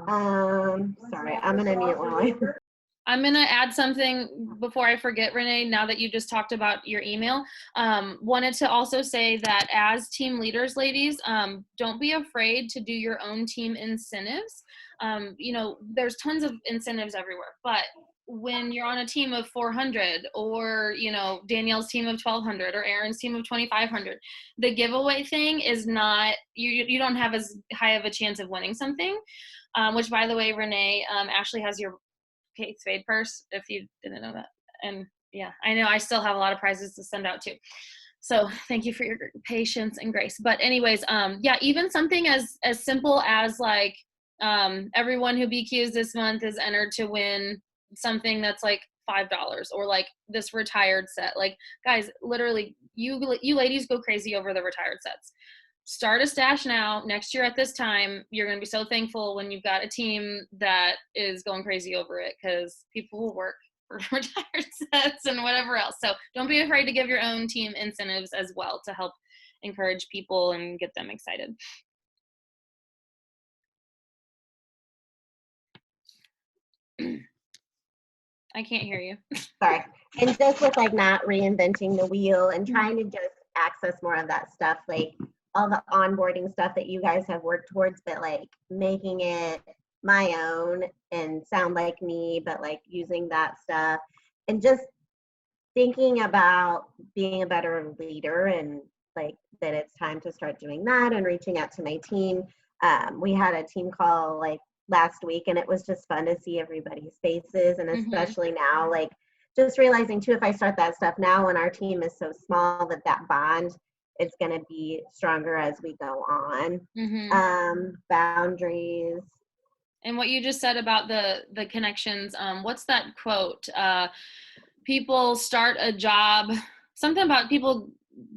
Sorry, I'm gonna mute while I'm going to add something before I forget, Renee, now that you just talked about your email. Wanted to also say that as team leaders, ladies, don't be afraid to do your own team incentives. There's tons of incentives everywhere, but when you're on a team of 400 or, Danielle's team of 1,200 or Aaron's team of 2,500, the giveaway thing is not, you don't have as high of a chance of winning something, which by the way, Renee, Ashley has your Kate Spade purse, if you didn't know that. And yeah, I know I still have a lot of prizes to send out too. So thank you for your patience and grace. But anyways, even something as simple as like everyone who BQs this month is entered to win something that's like $5 or like this retired set. Like guys, literally you ladies go crazy over the retired sets. Start a stash now. Next year at this time, you're going to be so thankful when you've got a team that is going crazy over it, because people will work for retired sets and whatever else. So don't be afraid to give your own team incentives as well to help encourage people and get them excited. I can't hear you. Sorry. And just with like not reinventing the wheel and trying to just access more of that stuff, like all the onboarding stuff that you guys have worked towards, but like making it my own and sound like me, but like using that stuff and just thinking about being a better leader and like that it's time to start doing that and reaching out to my team. We had a team call like last week and it was just fun to see everybody's faces, and especially now, like just realizing too, if I start that stuff now when our team is so small, that bond is going to be stronger as we go on. Boundaries. And what you just said about the connections, what's that quote? People start a job, something about people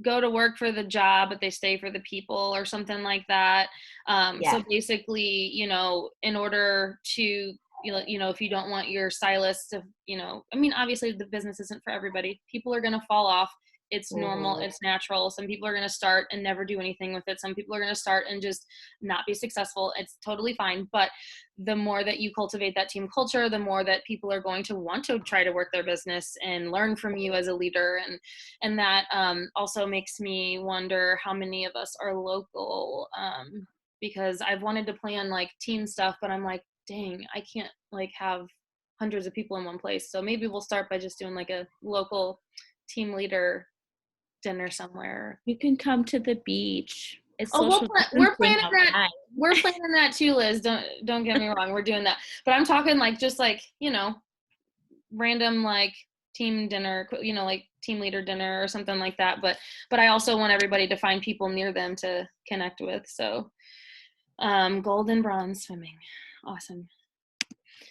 go to work for the job, but they stay for the people or something like that. So Yes. basically, you know, in order to, you know, if you don't want your stylist to, you know, I mean, obviously the business isn't for everybody. People are going to fall off. It's normal. Mhm. It's natural. Some people are going to start and never do anything with it. Some people are going to start and just not be successful. It's totally fine. But the more that you cultivate that team culture, the more that people are going to want to try to work their business and learn from you as a leader. And that also makes me wonder how many of us are local, because I've wanted to plan like team stuff, but I'm like, dang, I can't like have hundreds of people in one place. So maybe we'll start by just doing like a local team leader dinner somewhere. You can come to the beach. It's Oh, social we're planning distancing that. outside. We're planning that too, Liz. Don't get me wrong. We're doing that. But I'm talking like just like, you know, random like team dinner, you know, like team leader dinner or something like that. But I also want everybody to find people near them to connect with. So gold and bronze swimming. Awesome.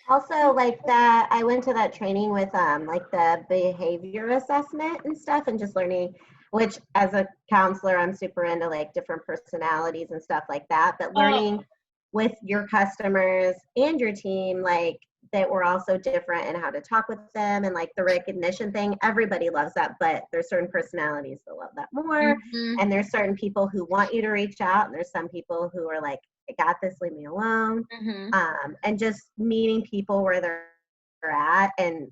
Also, like that, I went to that training with like the behavior assessment and stuff, and just learning, which as a counselor, I'm super into like different personalities and stuff like that. But learning with your customers and your team, like that we're also different and how to talk with them, and like the recognition thing. Everybody loves that, but there's certain personalities that love that more, and there's certain people who want you to reach out, and there's some people who are like, I got this, leave me alone. And just meeting people where they're at. And,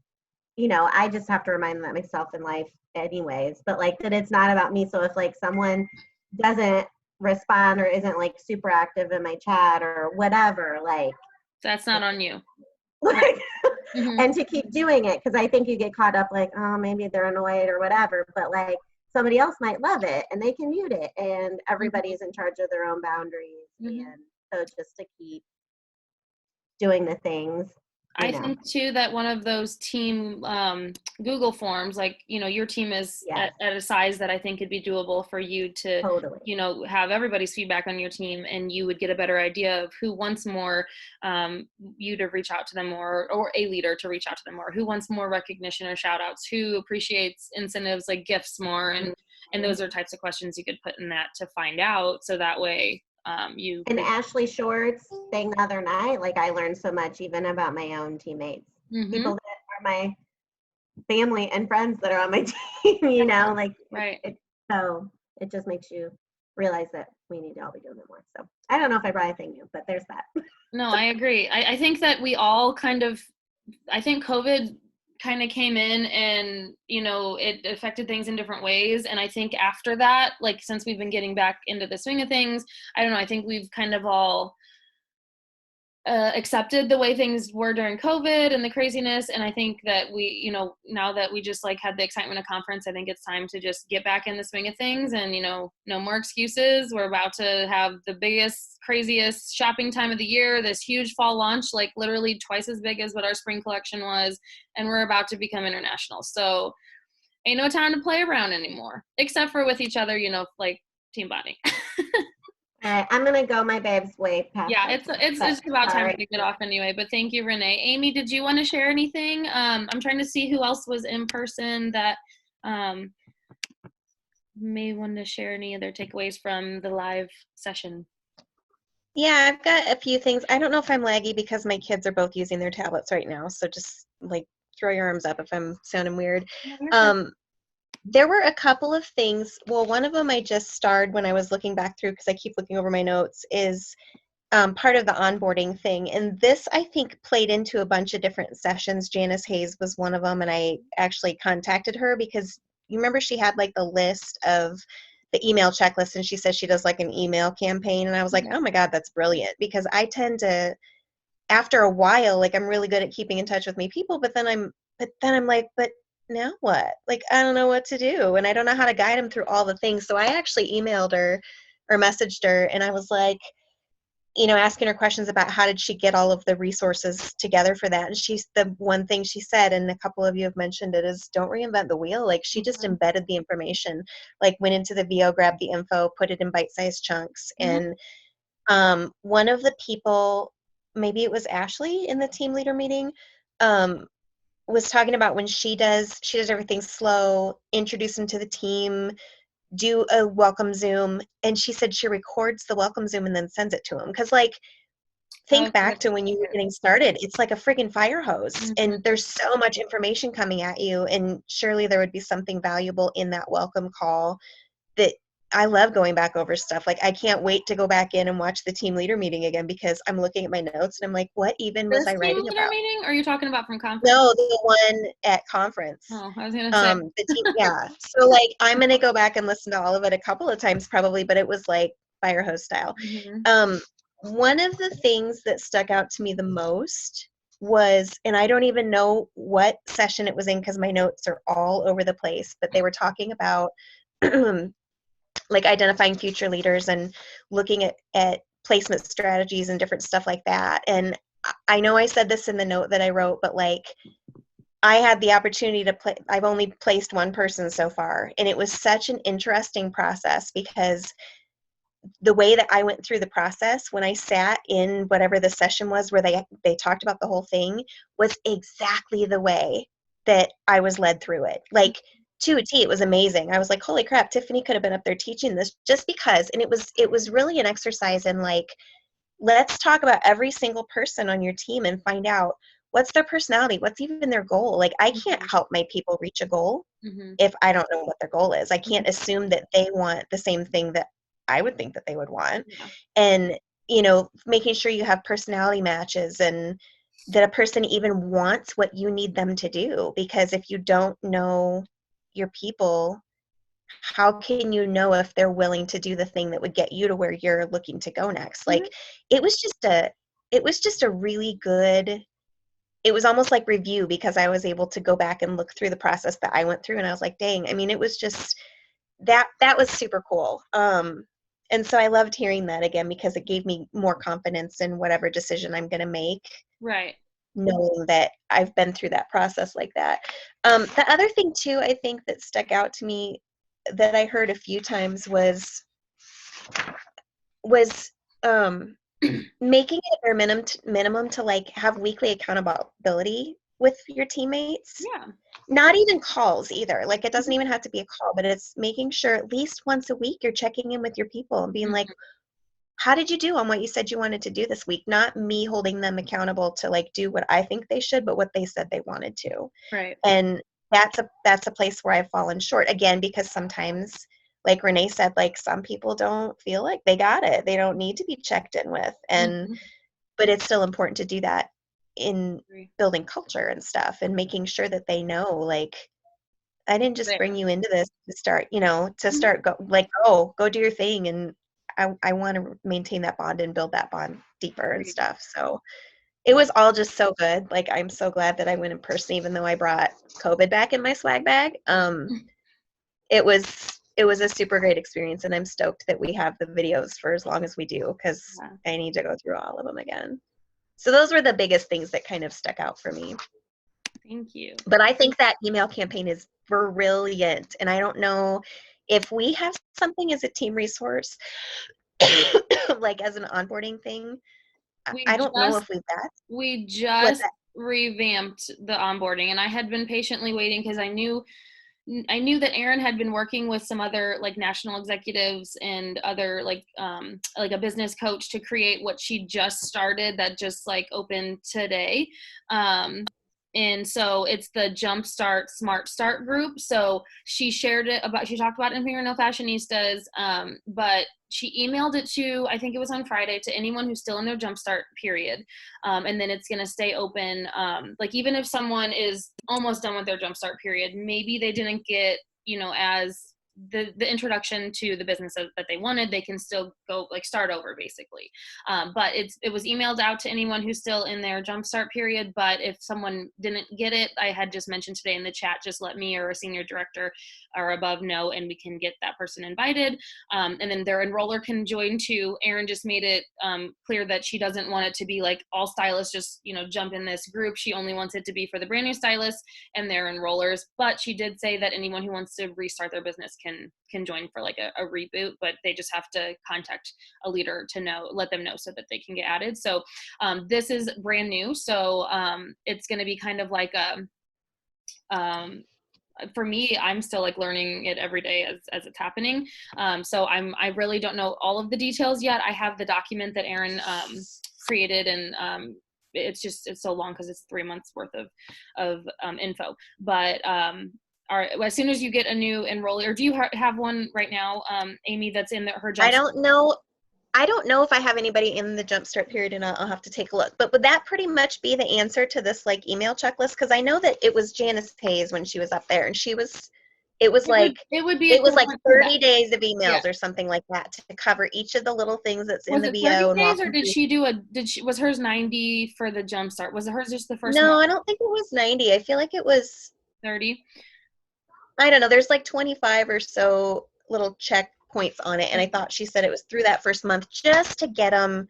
you know, I just have to remind them that myself in life anyways, but like that it's not about me. So if like someone doesn't respond or isn't like super active in my chat or whatever, like that's not on you. Like, and to keep doing it, because I think you get caught up like, oh, maybe they're annoyed or whatever, but like somebody else might love it and they can mute it, and everybody's in charge of their own boundaries. And so just to keep doing the things. I think too that one of those team Google forms, like, you know, your team is at a size that I think could be doable for you to, you know, have everybody's feedback on your team, and you would get a better idea of who wants more you to reach out to them more, or a leader to reach out to them more, who wants more recognition or shout outs, who appreciates incentives like gifts more. And those are types of questions you could put in that to find out. So that way, and Ashley Short's thing the other night, like I learned so much even about my own teammates, people that are my family and friends that are on my team, you know, like so it just makes you realize that we need to all be doing it more. So I don't know if I brought anything new, but there's that. No, I agree. I think that we all I think COVID kind of came in and, you know, it affected things in different ways. And I think after that, like, since we've been getting back into the swing of things, I don't know, I think we've kind of all accepted the way things were during COVID and the craziness. And I think that we, you know, now that we just like had the excitement of conference, I think it's time to just get back in the swing of things, and, you know, no more excuses. We're about to have the biggest, craziest shopping time of the year, this huge fall launch, like literally twice as big as what our spring collection was. And we're about to become international. So ain't no time to play around anymore, except for with each other, you know, like team bonding. All right, I'm gonna go. My babe's way past. Yeah, it's about time to get off anyway. But thank you, Renee. Amy, did you want to share anything? I'm trying to see who else was in person that may want to share any of their takeaways from the live session. Yeah, I've got a few things. I don't know if I'm laggy because my kids are both using their tablets right now. So just like throw your arms up if I'm sounding weird. There were a couple of things. Well, one of them I just starred when I was looking back through, because I keep looking over my notes, is part of the onboarding thing. And this, I think, played into a bunch of different sessions. Janice Hayes was one of them. And I actually contacted her because you remember she had like the list of the email checklist, and she says she does like an email campaign. And I was like, oh my God, that's brilliant. Because I tend to, after a while, like I'm really good at keeping in touch with my people, but then I'm like, but now what? Like, I don't know what to do. And I don't know how to guide them through all the things. So I actually emailed her or messaged her, and I was like, you know, asking her questions about how did she get all of the resources together for that. And the one thing she said, and a couple of you have mentioned it, is don't reinvent the wheel. Like, she just embedded the information, like went into the VO, grabbed the info, put it in bite-sized chunks. And one of the people, maybe it was Ashley in the team leader meeting, was talking about when she does everything slow, introduce them to the team, do a welcome Zoom, and she said she records the welcome Zoom and then sends it to them. Because, like, think back to when you were getting started. It's like a friggin' fire hose, and there's so much information coming at you, and surely there would be something valuable in that welcome call. That I love going back over stuff. Like, I can't wait to go back in and watch the team leader meeting again, because I'm looking at my notes and I'm like, what even was This I writing team leader about? meeting? Or are you talking about from conference? No, the one at conference. Oh, I was gonna say. The team, yeah. So, like, I'm gonna go back and listen to all of it a couple of times probably, but it was like fire hose style. One of the things that stuck out to me the most was, and I don't even know what session it was in because my notes are all over the place, but they were talking about like identifying future leaders and looking at placement strategies and different stuff like that. And I know I said this in the note that I wrote, but like, I had the opportunity to play. I've only placed one person so far, and it was such an interesting process because the way that I went through the process when I sat in whatever the session was where they talked about the whole thing was exactly the way that I was led through it. Like, to a T, it was amazing. I was like, holy crap, Tiffany could have been up there teaching this, just because. And it was really an exercise in, like, let's talk about every single person on your team and find out what's their personality, what's even their goal. Like, I can't help my people reach a goal if I don't know what their goal is. I can't assume that they want the same thing that I would think that they would want. And, you know, making sure you have personality matches and that a person even wants what you need them to do. Because if you don't know your people, how can you know if they're willing to do the thing that would get you to where you're looking to go next? Like, it was just a really good, it was almost like review, because I was able to go back and look through the process that I went through, and I was like, dang, I mean, it was just that was super cool. And so I loved hearing that again, because it gave me more confidence in whatever decision I'm going to make. Right. Knowing that I've been through that process like that. The other thing too, I think that stuck out to me that I heard a few times was making it their minimum to like have weekly accountability with your teammates. Yeah. Not even calls either. Like, it doesn't even have to be a call, but it's making sure at least once a week you're checking in with your people and being like, how did you do on what you said you wanted to do this week? Not me holding them accountable to like do what I think they should, but what they said they wanted to. Right. And that's a place where I've fallen short again, because sometimes, like Renee said, like, some people don't feel like they got it. They don't need to be checked in with. And but it's still important to do that in building culture and stuff, and making sure that they know, like, I didn't just bring you into this to start, go do your thing. And I want to maintain that bond and build that bond deeper and stuff. So it was all just so good. Like, I'm so glad that I went in person, even though I brought COVID back in my swag bag. It was a super great experience, and I'm stoked that we have the videos for as long as we do, because I need to go through all of them again. So those were the biggest things that kind of stuck out for me. Thank you. But I think that email campaign is brilliant, and I don't know if we have something as a team resource, like as an onboarding thing. I don't know if we just revamped the onboarding, and I had been patiently waiting because I knew that Erin had been working with some other like national executives and other like a business coach to create what she just started that just like opened today. And so it's the Jumpstart Smart Start group. So she talked about it in Finger No Fashionistas, but she emailed it to, I think it was on Friday, to anyone who's still in their Jumpstart period. And then it's going to stay open. Like, even if someone is almost done with their Jumpstart period, maybe they didn't get, as the introduction to the business that they wanted, they can still go like start over basically. But it was emailed out to anyone who's still in their Jumpstart period. But if someone didn't get it, I had just mentioned today in the chat, just let me or a senior director or above know, and we can get that person invited. And then their enroller can join too. Erin just made it clear that she doesn't want it to be like all stylists just, jump in this group. She only wants it to be for the brand new stylists and their enrollers. But she did say that anyone who wants to restart their business can join for like a reboot, but they just have to contact a leader to let them know so that they can get added. So this is brand new. So it's going to be kind of like for me, I'm still like learning it every day as it's happening. So I really don't know all of the details yet. I have the document that Erin created, and it's so long because it's 3 months worth of info. But as soon as you get a new enrollee, or do you have one right now, Amy, that's in her Jumpstart? I don't know if I have anybody in the Jumpstart period, and I'll have to take a look. But would that pretty much be the answer to this like email checklist? Because I know that it was Janice Hayes when she was up there, and it was like 30 days of emails or something like that to cover each of the little things that's in the VO. 30 days, or did she was hers 90 for the Jumpstart? Was hers just the first? No, month? I don't think it was 90. I feel like it was 30. I don't know. There's like 25 or so little check points on it, and I thought she said it was through that first month just to get them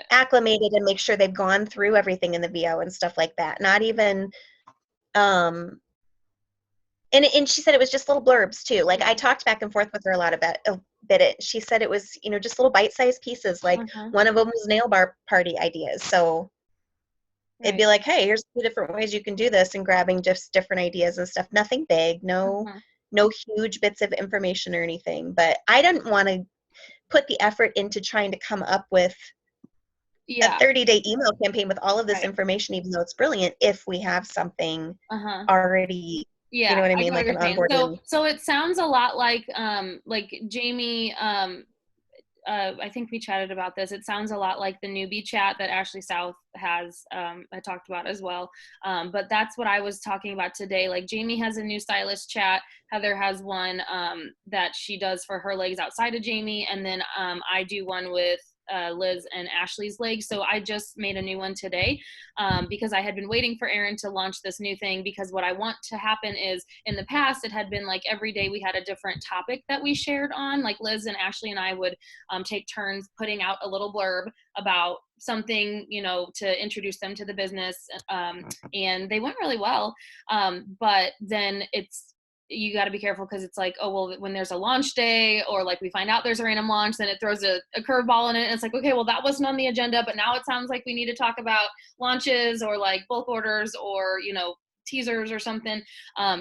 acclimated and make sure they've gone through everything in the VO and stuff like that. Not even and she said it was just little blurbs too. Like I talked back and forth with her a bit. She said it was, just little bite-sized pieces. Like one of them was nail bar party ideas. So it'd be like, hey, here's 2 different ways you can do this, and grabbing just different ideas and stuff. Nothing big, no huge bits of information or anything. But I didn't want to put the effort into trying to come up with a 30-day email campaign with all of this information, even though it's brilliant, if we have something already. Yeah, you know what I mean, like an onboarding. So it sounds a lot like Jamie. I think we chatted about this. It sounds a lot like the newbie chat that Ashley South has I talked about as well. But that's what I was talking about today. Like Jamie has a new stylist chat. Heather has one that she does for her legs outside of Jamie. And then I do one with Liz and Ashley's legs. So I just made a new one today because I had been waiting for Erin to launch this new thing, because what I want to happen is, in the past it had been like every day we had a different topic that we shared on. Like Liz and Ashley and I would take turns putting out a little blurb about something, to introduce them to the business, and they went really well. But then you got to be careful, because it's like, oh, well, when there's a launch day, or like we find out there's a random launch, then it throws a curveball in it. And it's like, okay, well, that wasn't on the agenda, but now it sounds like we need to talk about launches, or like bulk orders, or, teasers or something.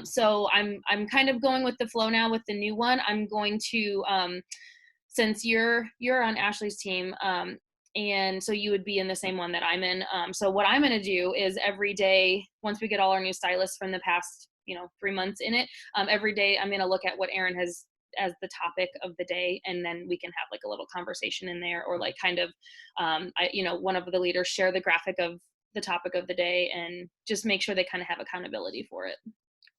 So I'm kind of going with the flow now with the new one. I'm going to, since you're on Ashley's team, and so you would be in the same one that I'm in. So what I'm going to do is every day, once we get all our new stylists from the past 3 months in it, every day I'm going to look at what Erin has as the topic of the day, and then we can have like a little conversation in there, or like kind of one of the leaders share the graphic of the topic of the day, and just make sure they kind of have accountability for it.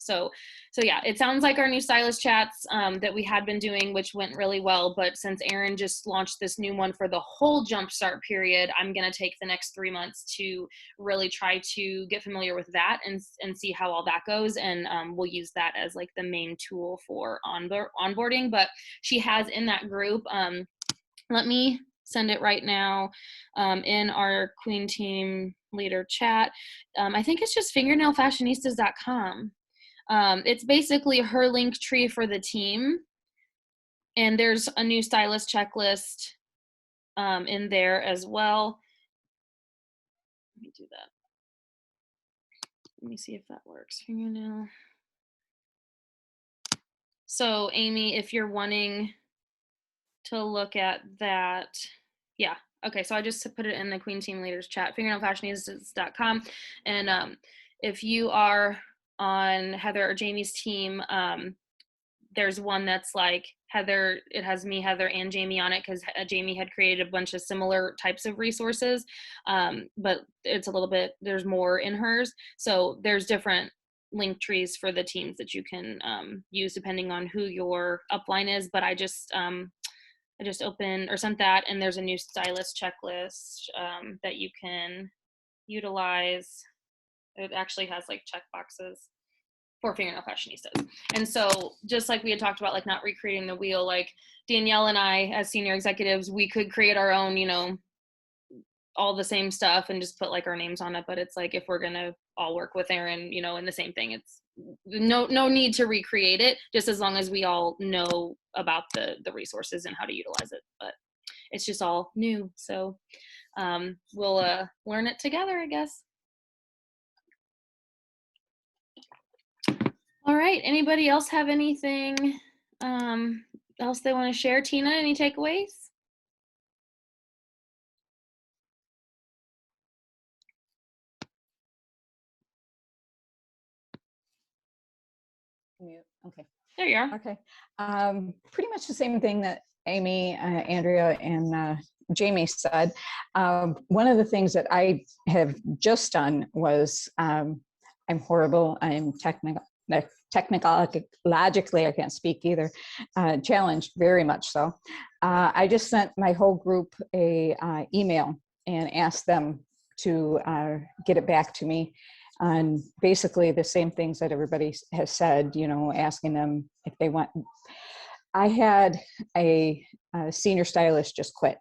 So yeah, it sounds like our new stylist chats that we had been doing, which went really well. But since Erin just launched this new one for the whole Jumpstart period, I'm going to take the next 3 months to really try to get familiar with that and see how all that goes. And we'll use that as like the main tool for onboarding. But she has in that group, let me send it right now in our Queen Team Leader chat. I think it's just fingernailfashionistas.com. It's basically her link tree for the team, and there's a new stylist checklist in there as well. Let me do that. Let me see if that works. Fingernail. So Amy, if you're wanting to look at that, yeah. Okay, so I just put it in the Queen Team Leaders chat, fingernailfashionistas.com. And if you are on Heather or Jamie's team, there's one that's like Heather, it has me, Heather, and Jamie on it, because Jamie had created a bunch of similar types of resources, but it's a little bit, there's more in hers. So there's different link trees for the teams that you can use depending on who your upline is. But I just opened or sent that, and there's a new stylist checklist that you can utilize. It actually has like check boxes for Fingernail Fashionistas. And so just like we had talked about, like not recreating the wheel, like Danielle and I as senior executives, we could create our own, all the same stuff and just put like our names on it. But it's like, if we're going to all work with Erin, in the same thing, it's no need to recreate it, just as long as we all know about the resources and how to utilize it. But it's just all new. So we'll learn it together, I guess. All right. Anybody else have anything else they want to share? Tina, any takeaways? Okay. There you are. Okay. Pretty much the same thing that Amy, Andrea, and Jamie said. One of the things that I have just done was, I'm horrible. I'm technologically, I can't speak either, challenged very much so. I just sent my whole group a email and asked them to get it back to me. And basically the same things that everybody has said, you know, asking them if they want. I had a senior stylist just quit,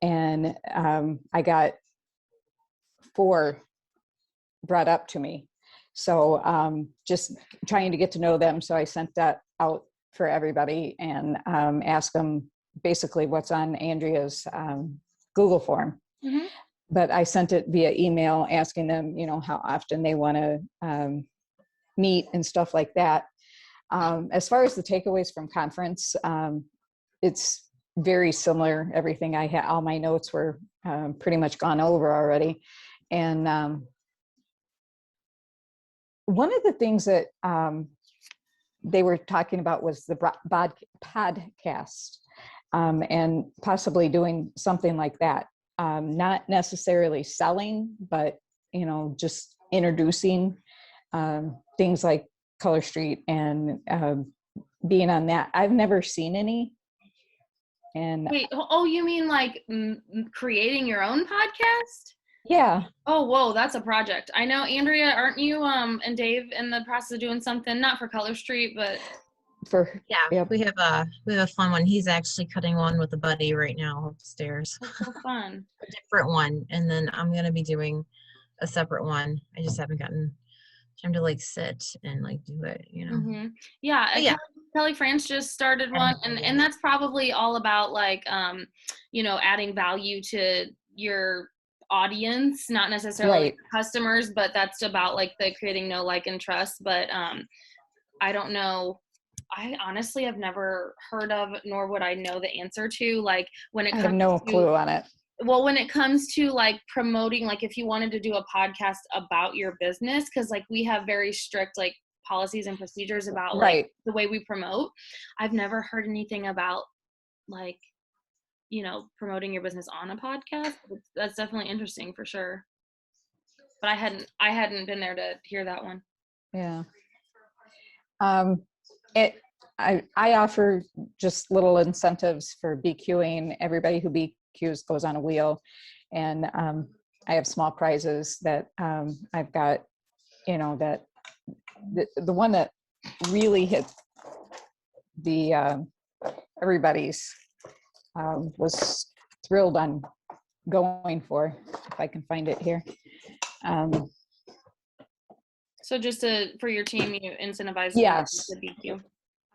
and I got 4 brought up to me. So just trying to get to know them. So I sent that out for everybody and asked them basically what's on Andrea's Google form. Mm-hmm. But I sent it via email asking them, you know, how often they want to meet and stuff like that. As far as the takeaways from conference, it's very similar. Everything I had, all my notes were pretty much gone over already. And one of the things that they were talking about was the podcast and possibly doing something like that. Not necessarily selling, but, you know, just introducing things like Color Street and being on that. I've never seen any. And wait, oh, you mean like creating your own podcast? Yeah. Oh, whoa, that's a project. I know, Andrea, aren't you and Dave in the process of doing something, not for Color Street, but for we have a fun one. He's actually cutting one with a buddy right now upstairs. That's so fun. A different one, and then I'm gonna be doing a separate one. I just haven't gotten time to like sit and like do it, you know. Mm-hmm. Yeah. Kelly France just started one, and that's probably all about like you know, adding value to your audience, not necessarily Right. customers, but that's about like the creating know, like, and trust. But I don't know, I honestly have never heard of, nor would I know the answer to, like, when it I comes have no to, clue on it. well, when it comes to like promoting, like if you wanted to do a podcast about your business, because like we have very strict like policies and procedures about like Right. the way we promote. I've never heard anything about like, you know, promoting your business on a podcast. That's definitely interesting for sure. But I hadn't been there to hear that one. Yeah. I offer just little incentives for BQing. Everybody who BQs goes on a wheel, and I have small prizes that I've got, you know, that the one that really hit the everybody's was thrilled on going for, if I can find it here. So just for your team, you incentivize Yes. the BQ.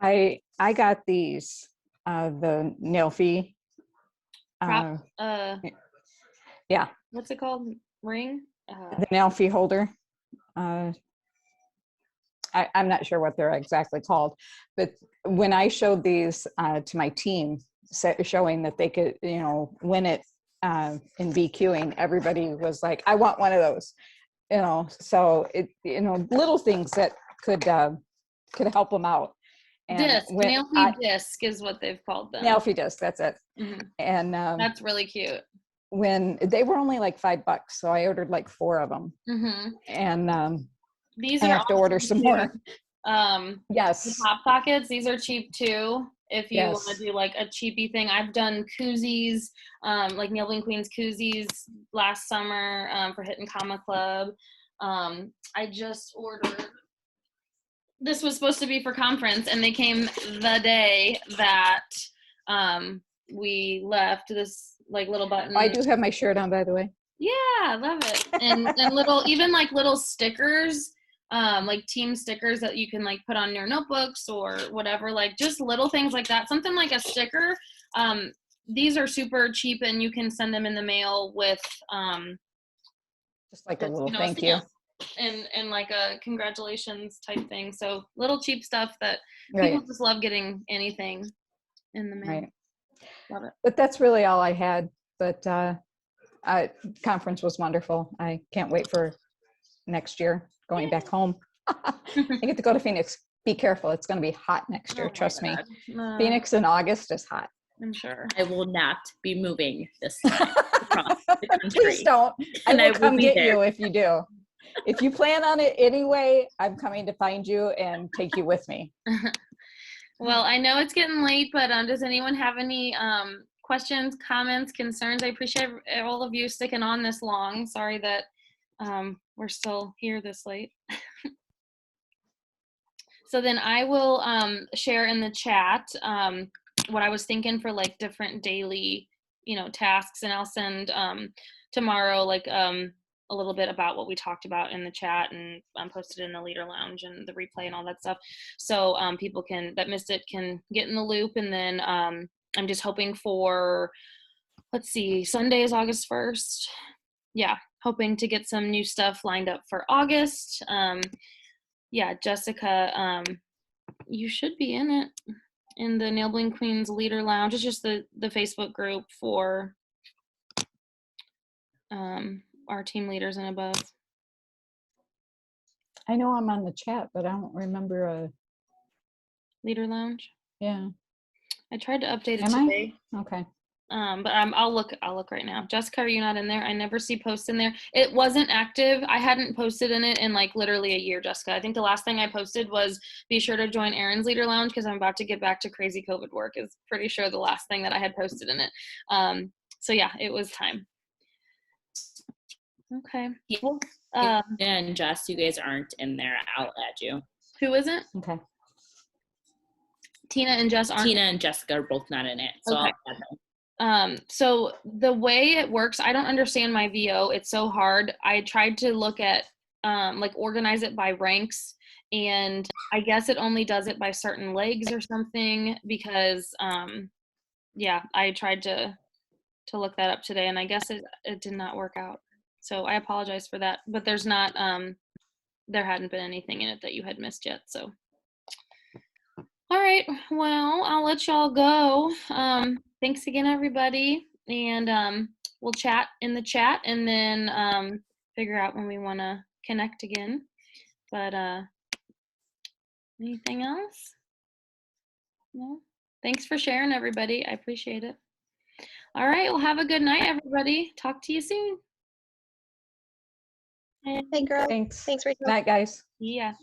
I got these, the Nelfi. Yeah. What's it called? Ring? The Nelfi holder. I'm not sure what they're exactly called, but when I showed these to my team, showing that they could, you know, win it in BQing, everybody was like, I want one of those, you know. So it, you know, little things that could help them out. And Disc, Nelfi Disc is what they've called them. Nelfi Disc, that's it. Mm-hmm. And that's really cute. When they were only like $5, so I ordered like 4 of them. Mm-hmm. And these I are have to order some more. Yes. The Pop Pockets, these are cheap too. If you Yes. want to do like a cheapy thing, I've done koozies, like Neil Bling Queen's koozies last summer for Hit and Comma Club. I just ordered. This was supposed to be for conference, and they came the day that we left. This like little button. I do have my shirt on, by the way. Yeah, I love it. And little, even like little stickers, like team stickers that you can like put on your notebooks or whatever, like just little things like that. Something like a sticker. These are super cheap, and you can send them in the mail with just like a little you know, thank you. and like a congratulations type thing. So little cheap stuff that Right. people just love getting anything in the mail. Right. Love it. But that's really all I had. But conference was wonderful. I can't wait for next year going back home. I get to go to Phoenix. Be careful. It's going to be hot next year. Oh my Trust me. God. No, Phoenix in August is hot. I'm sure. I will not be moving this time across the country. Please don't. I And will come be get there. you if you do. If you plan on it anyway, I'm coming to find you and take you with me. Well, I know it's getting late, but does anyone have any questions, comments, concerns? I appreciate all of you sticking on this long. Sorry that we're still here this late. So then I will share in the chat what I was thinking for like different daily, tasks, and I'll send tomorrow like a little bit about what we talked about in the chat, and post it in the Leader Lounge and the replay and all that stuff. So people that missed it can get in the loop. And then I'm just hoping for, let's see, Sunday is August 1st. Yeah, hoping to get some new stuff lined up for August. Yeah, Jessica, you should be in it, in the Nail Bling Queens Leader Lounge. It's just the Facebook group for our team leaders and above. I know I'm on the chat, but I don't remember a Leader Lounge. Yeah. I tried to update it Am today. Okay. But I'll look right now. Jessica, are you not in there? I never see posts in there. It wasn't active. I hadn't posted in it in like literally a year, Jessica. I think the last thing I posted was be sure to join Erin's Leader Lounge because I'm about to get back to crazy COVID work is pretty sure the last thing that I had posted in it. So yeah, it was time. Okay. Well, and Jess, you guys aren't in there. I'll add you. Who isn't? Okay. Tina and Jess aren't. Tina and Jessica are both not in it. So Okay. I'll add them. So the way it works, I don't understand my VO. It's so hard. I tried to look at, like organize it by ranks, and I guess it only does it by certain legs or something because, yeah, I tried to look that up today, and I guess it did not work out. So I apologize for that, but there's not, there hadn't been anything in it that you had missed yet. So, all right, well, I'll let y'all go. Thanks again, everybody. And we'll chat in the chat and then figure out when we want to connect again. But anything else? No? Thanks for sharing, everybody. I appreciate it. All right, well, have a good night, everybody. Talk to you soon. Hey, girl. Thanks. Thanks, Rachel. Night, guys. Yeah.